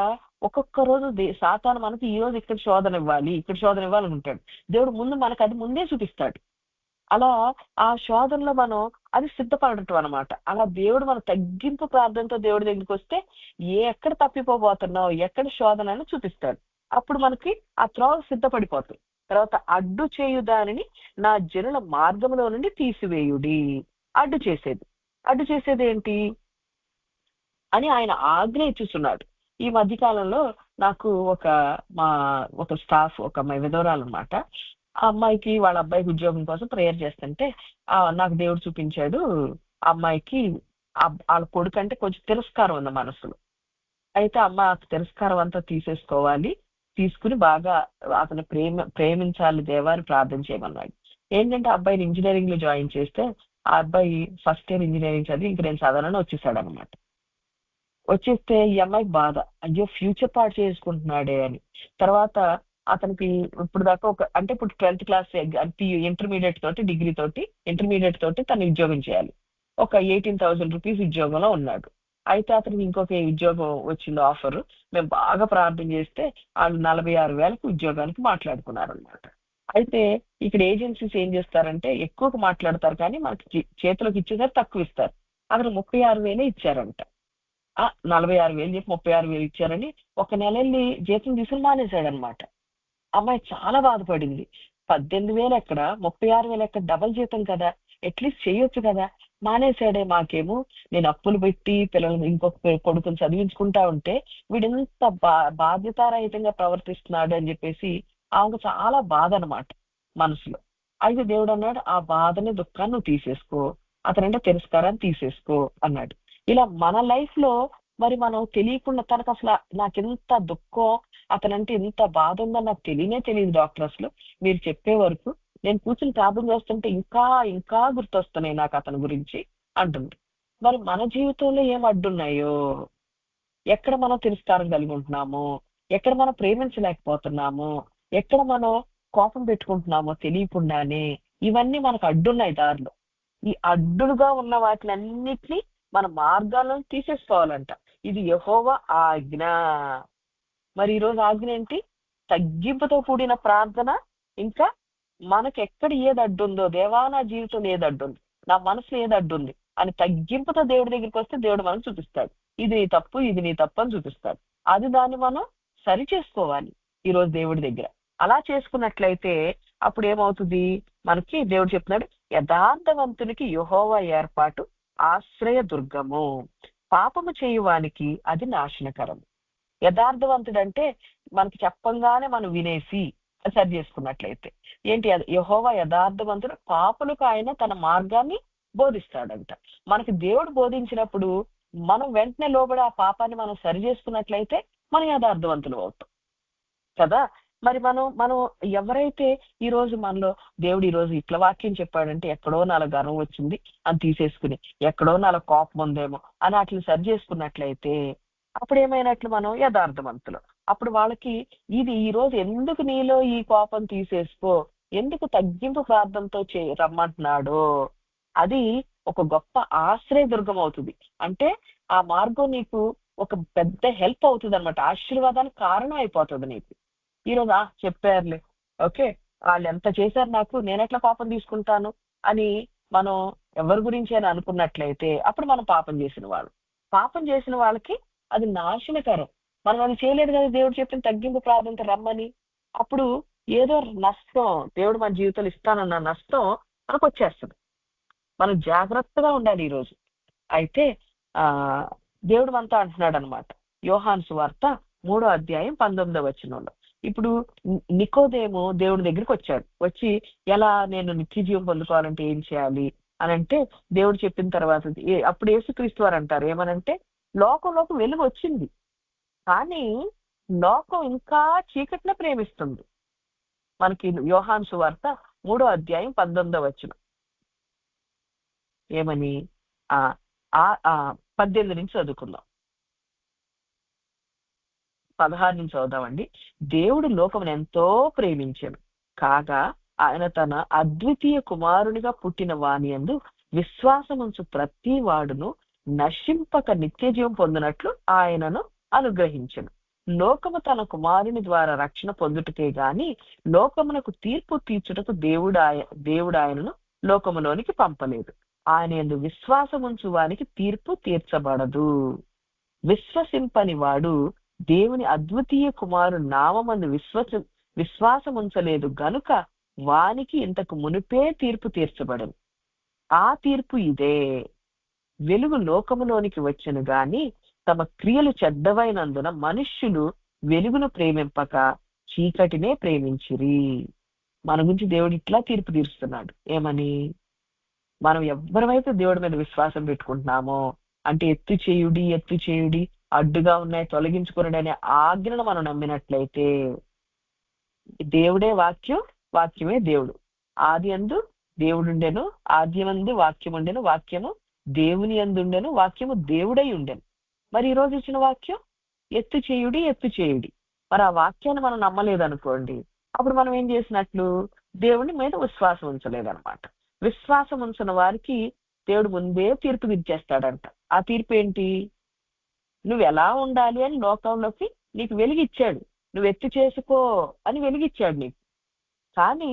ఒక్కొక్క రోజు సాతాను మనకి ఈ రోజు ఇక్కడ శోధన ఇవ్వాలి ఉంటాడు. దేవుడు ముందు మనకు అది ముందే చూపిస్తాడు. అలా ఆ శోధనలో మనం అది సిద్ధపడటం అనమాట. అలా దేవుడు మన తగ్గింపు ప్రార్థనతో దేవుడి దగ్గరికి వస్తే ఎక్కడ తప్పిపోబోతున్నావు, ఎక్కడ శోధన అని చూపిస్తాడు. అప్పుడు మనకి ఆ త్రోవ సిద్ధపడిపోతుంది. తర్వాత అడ్డు చేయు దానిని నా జనుల మార్గంలో నుండి తీసివేయుడి. అడ్డు చేసేది ఏంటి అని ఆయన ఆజ్ఞ ఇచ్చుస్తున్నాడు. ఈ మధ్యకాలంలో నాకు ఒక స్టాఫ్, ఒక అమ్మాయి విధవరాలు అనమాట. ఆ అమ్మాయికి వాళ్ళ అబ్బాయికి ఉద్యోగం కోసం ప్రేయర్ చేస్తుంటే నాకు దేవుడు చూపించాడు, ఆ అమ్మాయికి వాళ్ళ కొడుకు అంటే కొంచెం తిరస్కారం ఉంది మనసులో. అయితే అమ్మ తిరస్కారం అంతా తీసుకుని బాగా అతను ప్రేమించాలి దేవా అని ప్రార్థన చేయమన్నాడు. ఏంటంటే అబ్బాయిని ఇంజనీరింగ్ లో జాయిన్ చేస్తే ఆ అబ్బాయి ఫస్ట్ ఇయర్ ఇంజనీరింగ్ చదివి ఇంక నేను చదవనని వచ్చేసాడు అనమాట. వచ్చేస్తే ఈ అమ్మాయికి బాధ, అయ్యో ఫ్యూచర్ పాడు చేసుకుంటున్నాడే అని. తర్వాత అతనికి ఇప్పుడు దాకా ఇప్పుడు 12th క్లాస్ ఇంటర్మీడియట్ తోటి డిగ్రీ తోటి ఇంటర్మీడియట్ తోటి తను ఉద్యోగం చేయాలి. ఒక 18,000 రూపీస్ ఉద్యోగంలో ఉన్నాడు. అయితే అతనికి ఇంకొక ఉద్యోగం వచ్చింది ఆఫర్. మేము బాగా ప్రార్థన చేస్తే వాళ్ళు 46,000కి ఉద్యోగానికి మాట్లాడుకున్నారు అనమాట. అయితే ఇక్కడ ఏజెన్సీస్ ఏం చేస్తారంటే ఎక్కువగా మాట్లాడతారు కానీ మనకి చేతిలోకి ఇచ్చేసరికి తక్కువ ఇస్తారు. అక్కడ 36,000 ఇచ్చారంట. 46,000 చెప్పి 36,000 ఇచ్చారని ఒక నెల వెళ్ళి జీతం తీసుకుని మానేశాడు అనమాట. అమ్మాయి చాలా బాధపడింది. 18,000 ఎక్కడ, 36,000 ఎక్కడ, డబల్ జీతం కదా, అట్లీస్ట్ చేయొచ్చు కదా, మానేశాడే. మాకేమో నేను అప్పులు పెట్టి పిల్లలు ఇంకొక కొడుకుని చదివించుకుంటా ఉంటే వీడెంత బాధ్యతారహితంగా ప్రవర్తిస్తున్నాడు అని చెప్పేసి ఆమెకు చాలా బాధ అనమాట మనసులో. అయితే దేవుడు అన్నాడు, ఆ బాధని దుఃఖాన్ని నువ్వు తీసేసుకో, అతనంటే తిరస్కారాన్ని తీసేసుకో అన్నాడు. ఇలా మన లైఫ్ లో మరి మనం తెలియకుండా తనకు అసలు నాకెంత దుఃఖం, అతనంటే ఎంత బాధ ఉందని నాకు తెలియదు డాక్టర్. అసలు మీరు చెప్పే వరకు నేను కూర్చుని ప్రార్థన చేస్తుంటే ఇంకా ఇంకా గుర్తొస్తున్నాయి నాకు అతని గురించి అంటుంది. మరి మన జీవితంలో ఏం అడ్డున్నాయో, ఎక్కడ మనం తిరస్కారం కలిగి ఉంటున్నామో, ఎక్కడ మనం ప్రేమించలేకపోతున్నామో, ఎక్కడ మనం కోపం పెట్టుకుంటున్నామో తెలియకుండానే, ఇవన్నీ మనకు అడ్డున్నాయి దారిలో. ఈ అడ్డులుగా ఉన్న వాటిని అన్నిటినీ మన మార్గాలను తీసేసుకోవాలంట. ఇది యెహోవా ఆజ్ఞ. మరి ఈరోజు ఆజ్ఞ ఏంటి? తగ్గింపుతో కూడిన ప్రార్థన. ఇంకా మనకు ఎక్కడ ఏది అడ్డుందో, దేవా నా జీవితంలో ఏది అడ్డుంది, నా మనసులో ఏది అడ్డుంది అని తగ్గింపుతో దేవుడి దగ్గరికి వస్తే దేవుడు మనకు చూపిస్తాడు. ఇది నీ తప్పు అని చూపిస్తాడు. దాన్ని మనం సరి చేసుకోవాలి ఈరోజు దేవుడి దగ్గర. అలా చేసుకున్నట్లయితే అప్పుడు ఏమవుతుంది, మనకి దేవుడు చెప్తున్నాడు, యథార్థవంతునికి యెహోవా ఏర్పాటు ఆశ్రయ దుర్గము, పాపము చేయువానికి అది నాశనకరం. యథార్థవంతుడంటే మనకి చెప్పంగానే మనం వినేసి సరి చేసుకున్నట్లయితే ఏంటి, యెహోవా యథార్థవంతుడు, పాపులకు ఆయన తన మార్గాన్ని బోధిస్తాడంట. మనకి దేవుడు బోధించినప్పుడు మనం వెంటనే లోబడి ఆ పాపాన్ని మనం సరి చేసుకున్నట్లయితే మనం యథార్థవంతులు అవుతాం కదా. మరి మనం ఎవరైతే ఈ రోజు మనలో దేవుడు ఈ రోజు ఇట్లా వాక్యం చెప్పాడంటే ఎక్కడో నాలో గర్వం వచ్చింది అని తీసేసుకుని, ఎక్కడో నాలో కోపం ఉందేమో అని అట్లా సరి చేసుకున్నట్లయితే అప్పుడు ఏమైనట్లు, మనం యథార్థవంతులు. అప్పుడు వాళ్ళకి ఇది ఈ రోజు ఎందుకు నీలో ఈ కోపం తీసేసుకో, ఎందుకు తగ్గింపు ప్రార్థనతో రమ్మంటున్నాడో అది ఒక గొప్ప ఆశ్రయ దుర్గం అవుతుంది. అంటే ఆ మార్గం నీకు ఒక పెద్ద హెల్ప్ అవుతుంది అనమాట, ఆశీర్వాదానికి కారణం అయిపోతుంది నీకు. ఈరోజు చెప్పారులే, ఓకే వాళ్ళు ఎంత చేశారు నాకు, నేను ఎట్లా పాపం తీసుకుంటాను అని మనం ఎవరి గురించి అని అనుకున్నట్లయితే అప్పుడు మనం పాపం చేసిన వాళ్ళకి అది నాశనకరం. మనం అది చేయలేదు కదా దేవుడు చెప్పిన తగ్గింపు ప్రార్థనతో రమ్మని, అప్పుడు ఏదో నష్టం దేవుడు మన జీవితంలో ఇస్తానన్న నష్టం మనకు వచ్చేస్తుంది. మనం జాగ్రత్తగా ఉండాలి ఈరోజు. అయితే దేవుడు మనతో అంటున్నాడు అనమాట, యోహాను సువార్త 3వ అధ్యాయం 19వ వచనంలో. ఇప్పుడు నికోదేము దేవుడి దగ్గరికి వచ్చి ఎలా నేను నిత్య జీవం పొందుకోవాలంటే ఏం చేయాలి అని అంటే దేవుడు చెప్పిన తర్వాత అప్పుడు యేసుక్రీస్తు వారు అంటారు ఏమనంటే, లోకంలోకి వెలుగు వచ్చింది కానీ లోకం ఇంకా చీకటిని ప్రేమిస్తుంది. మనకి యోహాను సువార్త 3వ అధ్యాయం 19వ వచనం ఏమని 18 నుంచి చదువుకుందాం, 16 నుంచి చదువుదామండి. దేవుడు లోకమును ఎంతో ప్రేమించాడు కాగా ఆయన తన అద్వితీయ కుమారునిగా పుట్టిన వాని యందు విశ్వాసముంచు ప్రతి వాడును నశింపక నిత్య జీవం పొందినట్లు ఆయనను అనుగ్రహించను. లోకము తన కుమారుని ద్వారా రక్షణ పొందుటకే గాని లోకమునకు తీర్పు తీర్చుటకు దేవుడు ఆయనను లోకములోనికి పంపలేదు. ఆయన యందు విశ్వాసముంచు వానికి తీర్పు తీర్చబడదు. విశ్వసింపని వాడు దేవుని అద్వితీయ కుమారు నామమందు విశ్వాసముంచలేదు గనుక వానికి ఇంతకు మునిపే తీర్పు తీర్చబడను. ఆ తీర్పు ఇదే, వెలుగు లోకములోనికి వచ్చెను గాని తమ క్రియలు చెడ్డవైనందున మనుష్యులు వెలుగును ప్రేమింపక చీకటినే ప్రేమించిరి. మన గురించి దేవుడు ఇట్లా తీర్పు తీరుస్తున్నాడు ఏమని, మనం ఎవరివైతే దేవుడి మీద విశ్వాసం పెట్టుకుంటున్నామో అంటే ఎత్తు చేయుడి అడ్డుగా ఉన్నాయి తొలగించుకున్నాడు అనే ఆజ్ఞను మనం నమ్మినట్లయితే, దేవుడే వాక్యమే దేవుడు. ఆది యందు దేవుడుండెను, ఆద్యమందు వాక్యం ఉండెను, వాక్యము దేవుని యందు ఉండెను, వాక్యము దేవుడై ఉండెను. మరి ఈ రోజు ఇచ్చిన వాక్యం ఎత్తు చేయుడి. మరి ఆ వాక్యాన్ని మనం నమ్మలేదనుకోండి, అప్పుడు మనం ఏం చేసినట్లు, దేవుని మీద విశ్వాసం ఉంచలేదన్నమాట. విశ్వాసం ఉంచిన వారికి దేవుడు ముందే తీర్పు తీర్చేస్తాడంట. ఆ తీర్పు ఏంటి, నువ్వు ఎలా ఉండాలి అని లోకంలోకి నీకు వెలిగిచ్చాడు, నువ్వు ఎత్తి చేసుకో అని వెలిగిచ్చాడు నీకు. కానీ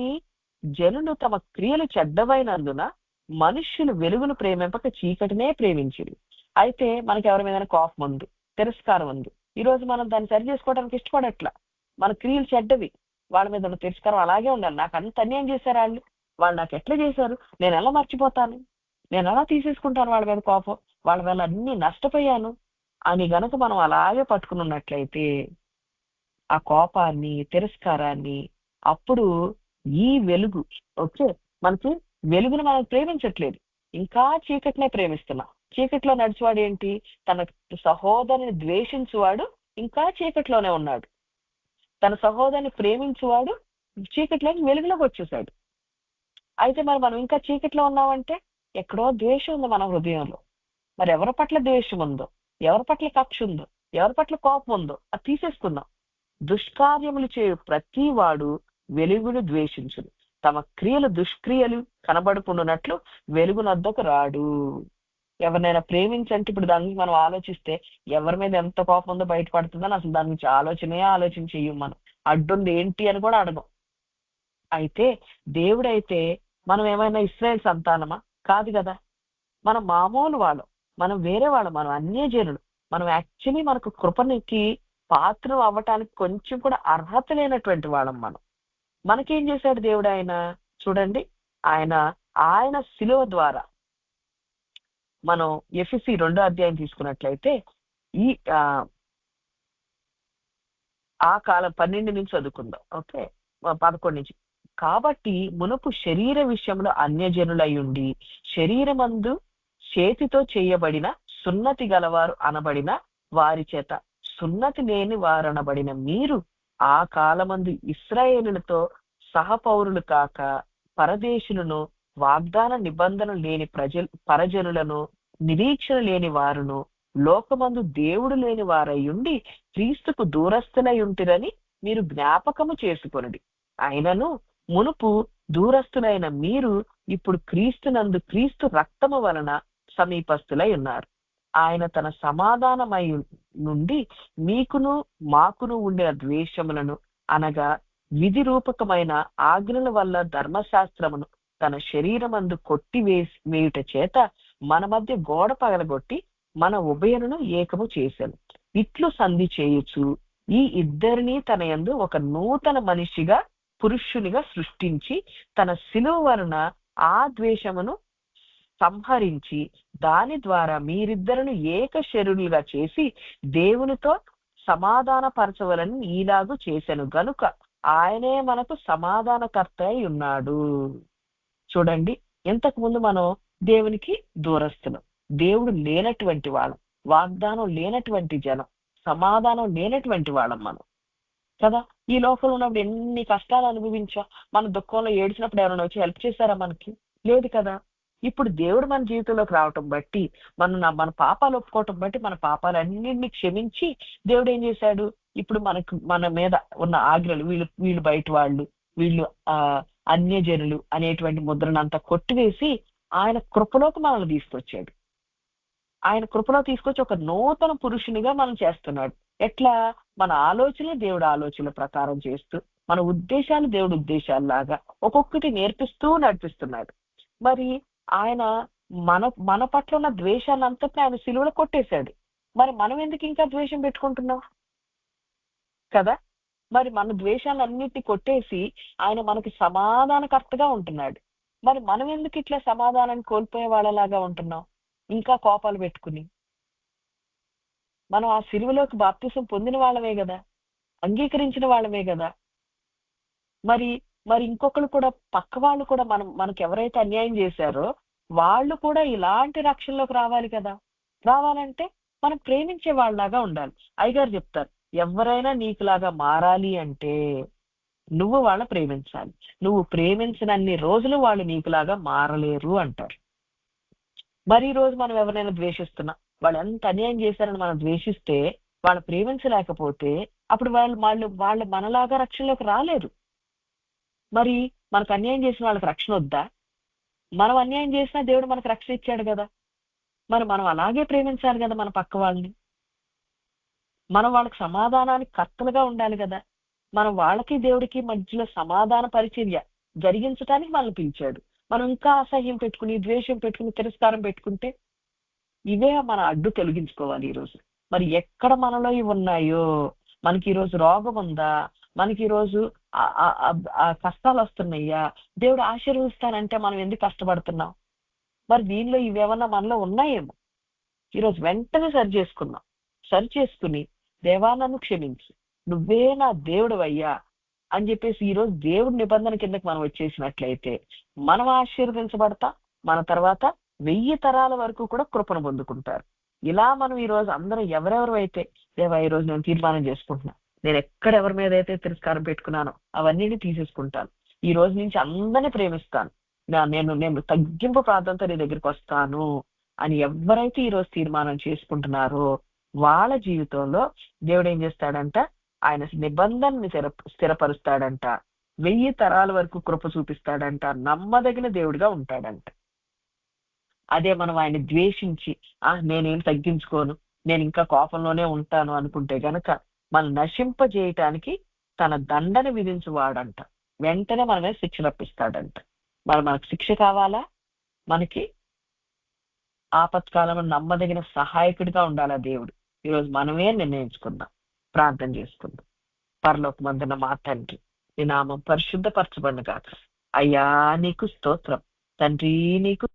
జనులు తమ క్రియలు చెడ్డవైనందున మనుష్యులు వెలుగును ప్రేమింపక చీకటినే ప్రేమించింది. అయితే మనకి ఎవరి మీద కోపం ఉంది, తిరస్కారం ఉంది, ఈ రోజు మనం దాన్ని సరి చేసుకోవడానికి ఇష్టపడట్లా. మన క్రియలు చెడ్డవి, వాళ్ళ మీద ఉన్న తిరస్కారం అలాగే ఉండాలి. నాకు అంత అన్యాయం చేశారు వాళ్ళు నాకు ఎట్లా చేశారు, నేను ఎలా మర్చిపోతాను, నేను ఎలా తీసేసుకుంటాను వాళ్ళ మీద కోపం, వాళ్ళ వల్ల అన్ని నష్టపోయాను అని గనక మనం అలాగే పట్టుకుని ఉన్నట్లయితే ఆ కోపాన్ని తిరస్కారాన్ని, అప్పుడు ఈ వెలుగు మనకి వెలుగును మనం ప్రేమించట్లేదు, ఇంకా చీకటినే ప్రేమిస్తున్నాం. చీకటిలో నడిచేవాడు ఏంటి, తన సహోదరుని ద్వేషించువాడు ఇంకా చీకటిలోనే ఉన్నాడు. తన సహోదరుని ప్రేమించువాడు చీకటిలోకి వెలుగులోకి వచ్చేసాడు. అయితే మరి మనం ఇంకా చీకటిలో ఉన్నామంటే ఎక్కడో ద్వేషం ఉంది మన హృదయంలో. మరి ఎవరి పట్ల ద్వేషం ఉందో, ఎవరి పట్ల కక్ష ఉందో, ఎవరి పట్ల కోపం ఉందో అది తీసేసుకుందాం. దుష్కార్యములు చేయు ప్రతి వాడు వెలుగును ద్వేషించును, తమ క్రియలు దుష్క్రియలు కనబడుకున్నట్లు వెలుగునొద్దకు రాడు. ఎవరినైనా ప్రేమించంటే ఇప్పుడు దాని గురించి మనం ఆలోచిస్తే ఎవరి మీద ఎంత కోపం ఉందో బయటపడుతుందని అసలు దాని గురించి ఆలోచన చెయ్యం. మనం అడ్డుంది ఏంటి అని కూడా అడగం. అయితే దేవుడైతే మనం ఏమైనా ఇశ్రాయేల్ సంతానమా? కాదు కదా. మనం మామూలు వాళ్ళం, మనం వేరే వాళ్ళం, మనం అన్యజనులు. మనం యాక్చువల్లీ మనకు కృపనికి పాత్ర అవ్వటానికి కొంచెం కూడా అర్హత లేనటువంటి వాళ్ళం మనం. మనకేం చేశాడు దేవుడు? ఆయన చూడండి, ఆయన శిలువ ద్వారా మనం ఎఫెసీ 2వ అధ్యాయం తీసుకున్నట్లయితే ఈ ఆ కాలం 12 నుంచి చదువుకుందాం. ఓకే, 11 నుంచి. కాబట్టి మునుపు శరీర విషయంలో అన్యజనులయుండి శరీరమందు చేతితో చేయబడిన సున్నతి గలవారు అనబడిన వారి చేత సున్నతి లేని వారనబడిన మీరు ఆ కాలమందు ఇశ్రాయేలులతో సహపౌరులు కాక పరదేశులను, వాగ్దాన నిబంధన లేని పరజనులను, నిరీక్షణ లేని వారును, లోకమందు దేవుడు లేని వారయ్యుండి క్రీస్తుకు దూరస్తులై ఉంటిరని మీరు జ్ఞాపకము చేసుకొనుడి. అయినను మునుపు దూరస్తులైన మీరు ఇప్పుడు క్రీస్తునందు క్రీస్తు రక్తము వలన సమీపస్తులై ఉన్నారు. ఆయన తన సమాధానమై నుండి మీకును మాకును ఉండిన ద్వేషములను అనగా విధి రూపకమైన ఆజ్ఞల వల్ల ధర్మశాస్త్రమును తన శరీరమందు వేయుట చేత మన మధ్య గోడ పగలగొట్టి మన ఉభయను ఏకము చేశాను. ఇట్లు సంధి చేయుచు ఈ ఇద్దరిని తన యందు ఒక నూతన మనిషిగా పురుషునిగా సృష్టించి తన శిలువ వలన ఆ ద్వేషమును సంహరించి దాని ద్వారా మీరిద్దరును ఏక శరీరులుగా చేసి దేవునితో సమాధాన పరచవలని ఈలాగు చేశాను గనుక ఆయనే మనకు సమాధానకర్త అయి ఉన్నాడు. చూడండి, ఇంతకు ముందు మనం దేవునికి దూరస్తులం, దేవుడు లేనటువంటి వాళ్ళం, వాగ్దానం లేనటువంటి జనం, సమాధానం లేనటువంటి వాళ్ళం మనం కదా. ఈ లోకంలో ఉన్నప్పుడు ఎన్ని కష్టాలు అనుభవించాం. మన దుఃఖంలో ఏడ్చినప్పుడు ఎవరైనా వచ్చి హెల్ప్ చేశారా? మనకి లేదు కదా. ఇప్పుడు దేవుడు మన జీవితంలోకి రావటం బట్టి, మన పాపాలు ఒప్పుకోవటం బట్టి మన పాపాలన్నింటినీ క్షమించి దేవుడు ఏం చేశాడు? ఇప్పుడు మన మీద ఉన్న ఆజ్ఞలు, వీళ్ళు బయట వాళ్ళు, వీళ్ళు అన్యజనులు అనేటువంటి ముద్రనంతా కొట్టివేసి ఆయన కృపలోకి మనల్ని తీసుకొచ్చాడు. ఆయన కృపలో తీసుకొచ్చి ఒక నూతన పురుషునిగా మనం చేస్తున్నాడు. ఎట్లా? మన ఆలోచనలు దేవుడు ఆలోచనల ప్రకారం చేస్తూ, మన ఉద్దేశాలు దేవుడు ఉద్దేశాలలాగా ఒక్కొక్కటి నేర్పిస్తూ నడిపిస్తున్నాడు. మరి ఆయన మన పట్ల ఉన్న ద్వేషాన్ని అంతటిని ఆయన సిలువలో కొట్టేశాడు. మరి మనం ఎందుకు ఇంకా ద్వేషం పెట్టుకుంటున్నాం కదా? మరి మన ద్వేషాలన్నిటిని కొట్టేసి ఆయన మనకి సమాధానకర్తగా ఉంటున్నాడు. మరి మనం ఎందుకు ఇట్లా సమాధానాన్ని కోల్పోయే వాళ్ళలాగా ఉంటున్నాం? ఇంకా కోపాలు పెట్టుకుని. మనం ఆ సిలువలోకి బాప్తిసం పొందిన వాళ్ళమే కదా, అంగీకరించిన వాళ్ళమే కదా. మరి ఇంకొకరు కూడా, పక్క వాళ్ళు కూడా, మనకు ఎవరైతే అన్యాయం చేశారో వాళ్ళు కూడా ఇలాంటి రక్షణలోకి రావాలి కదా. రావాలంటే మనం ప్రేమించే వాళ్ళలాగా ఉండాలి. అయ్యగారు చెప్తారు, ఎవరైనా నీకులాగా మారాలి అంటే నువ్వు వాళ్ళని ప్రేమించాలి. నువ్వు ప్రేమించినన్ని రోజులు వాళ్ళు నీకులాగా మారలేరు అంటారు. మరి ఈ రోజు మనం ఎవరైనా ద్వేషిస్తున్నా, వాళ్ళు ఎంత అన్యాయం చేశారని మనం ద్వేషిస్తే, వాళ్ళు ప్రేమించలేకపోతే అప్పుడు వాళ్ళు మనలాగా రక్షణలోకి రాలేరు. మరి మనకు అన్యాయం చేసిన వాళ్ళకి రక్షణ వద్దా? మనం అన్యాయం చేసినా దేవుడు మనకు రక్షణ ఇచ్చాడు కదా. మరి మనం అలాగే ప్రేమించాలి కదా మన పక్క వాళ్ళని. మనం వాళ్ళకి సమాధానానికి కర్తలుగా ఉండాలి కదా. మనం వాళ్ళకి దేవుడికి మధ్యలో సమాధాన పరిచర్య జరిగించడానికి మనల్ని పిలిచాడు. మనం ఇంకా అసహ్యం పెట్టుకుని, ద్వేషం పెట్టుకుని, తిరస్కారం పెట్టుకుంటే ఇవే మన అడ్డు తొలగించుకోవాలి ఈరోజు. మరి ఎక్కడ మనలో ఇవి ఉన్నాయో, మనకి ఈరోజు రోగం ఉందా, మనకి ఈరోజు కష్టాలు వస్తున్నాయ్యా, దేవుడు ఆశీర్వదిస్తానంటే మనం ఎందుకు కష్టపడుతున్నాం? మరి దీనిలో ఇవేమన్నా మనలో ఉన్నాయేమో. ఈరోజు వెంటనే సరి చేసుకుని దేవా నన్ను క్షమించు, నువ్వే నా దేవుడు అయ్యా అని చెప్పేసి ఈరోజు దేవుడి నిబంధన కిందకి మనం వచ్చేసినట్లయితే మనం ఆశీర్వదించబడతా, మన తర్వాత 1000 తరాల వరకు కూడా కృపను పొందుకుంటారు. ఇలా మనం ఈ రోజు అందరం ఎవరెవరు అయితే, దేవా ఈ రోజు నేను తీర్మానం చేసుకుంటున్నా, నేను ఎక్కడ ఎవరి మీద అయితే తిరస్కారం పెట్టుకున్నానో అవన్నీ తీసేసుకుంటాను, ఈ రోజు నుంచి అందరినీ ప్రేమిస్తాను, నేను తగ్గింపు ప్రార్థనతో నీ దగ్గరికి వస్తాను అని ఎవరైతే ఈ రోజు తీర్మానం చేసుకుంటున్నారో వాళ్ళ జీవితంలో దేవుడు ఏం చేస్తాడంట? ఆయన నిబంధనని స్థిరపరుస్తాడంట, 1000 తరాల వరకు కృప చూపిస్తాడంట, నమ్మదగిన దేవుడిగా ఉంటాడంట. అదే మనం ఆయన ద్వేషించి నేనేం తగ్గించుకోను, నేను ఇంకా కోపంలోనే ఉంటాను అనుకుంటే గనక మనం నశింపజేయటానికి తన దండన విధించువాడంట. వెంటనే మన మీద శిక్ష రప్పిస్తాడంట. మనకు శిక్ష కావాలా? మనకి ఆపత్కాలంలో నమ్మదగిన సహాయకుడిగా ఉండాలా దేవుడు. ఈరోజు మనమే నిర్ణయించుకుందాం, ప్రార్థన చేసుకుందాం. పరలోకమందున్న మా తండ్రి, నీ నామం పరిశుద్ధపరచబడును గాక. అయ్యా నీకు స్తోత్రం తండ్రి, నీకు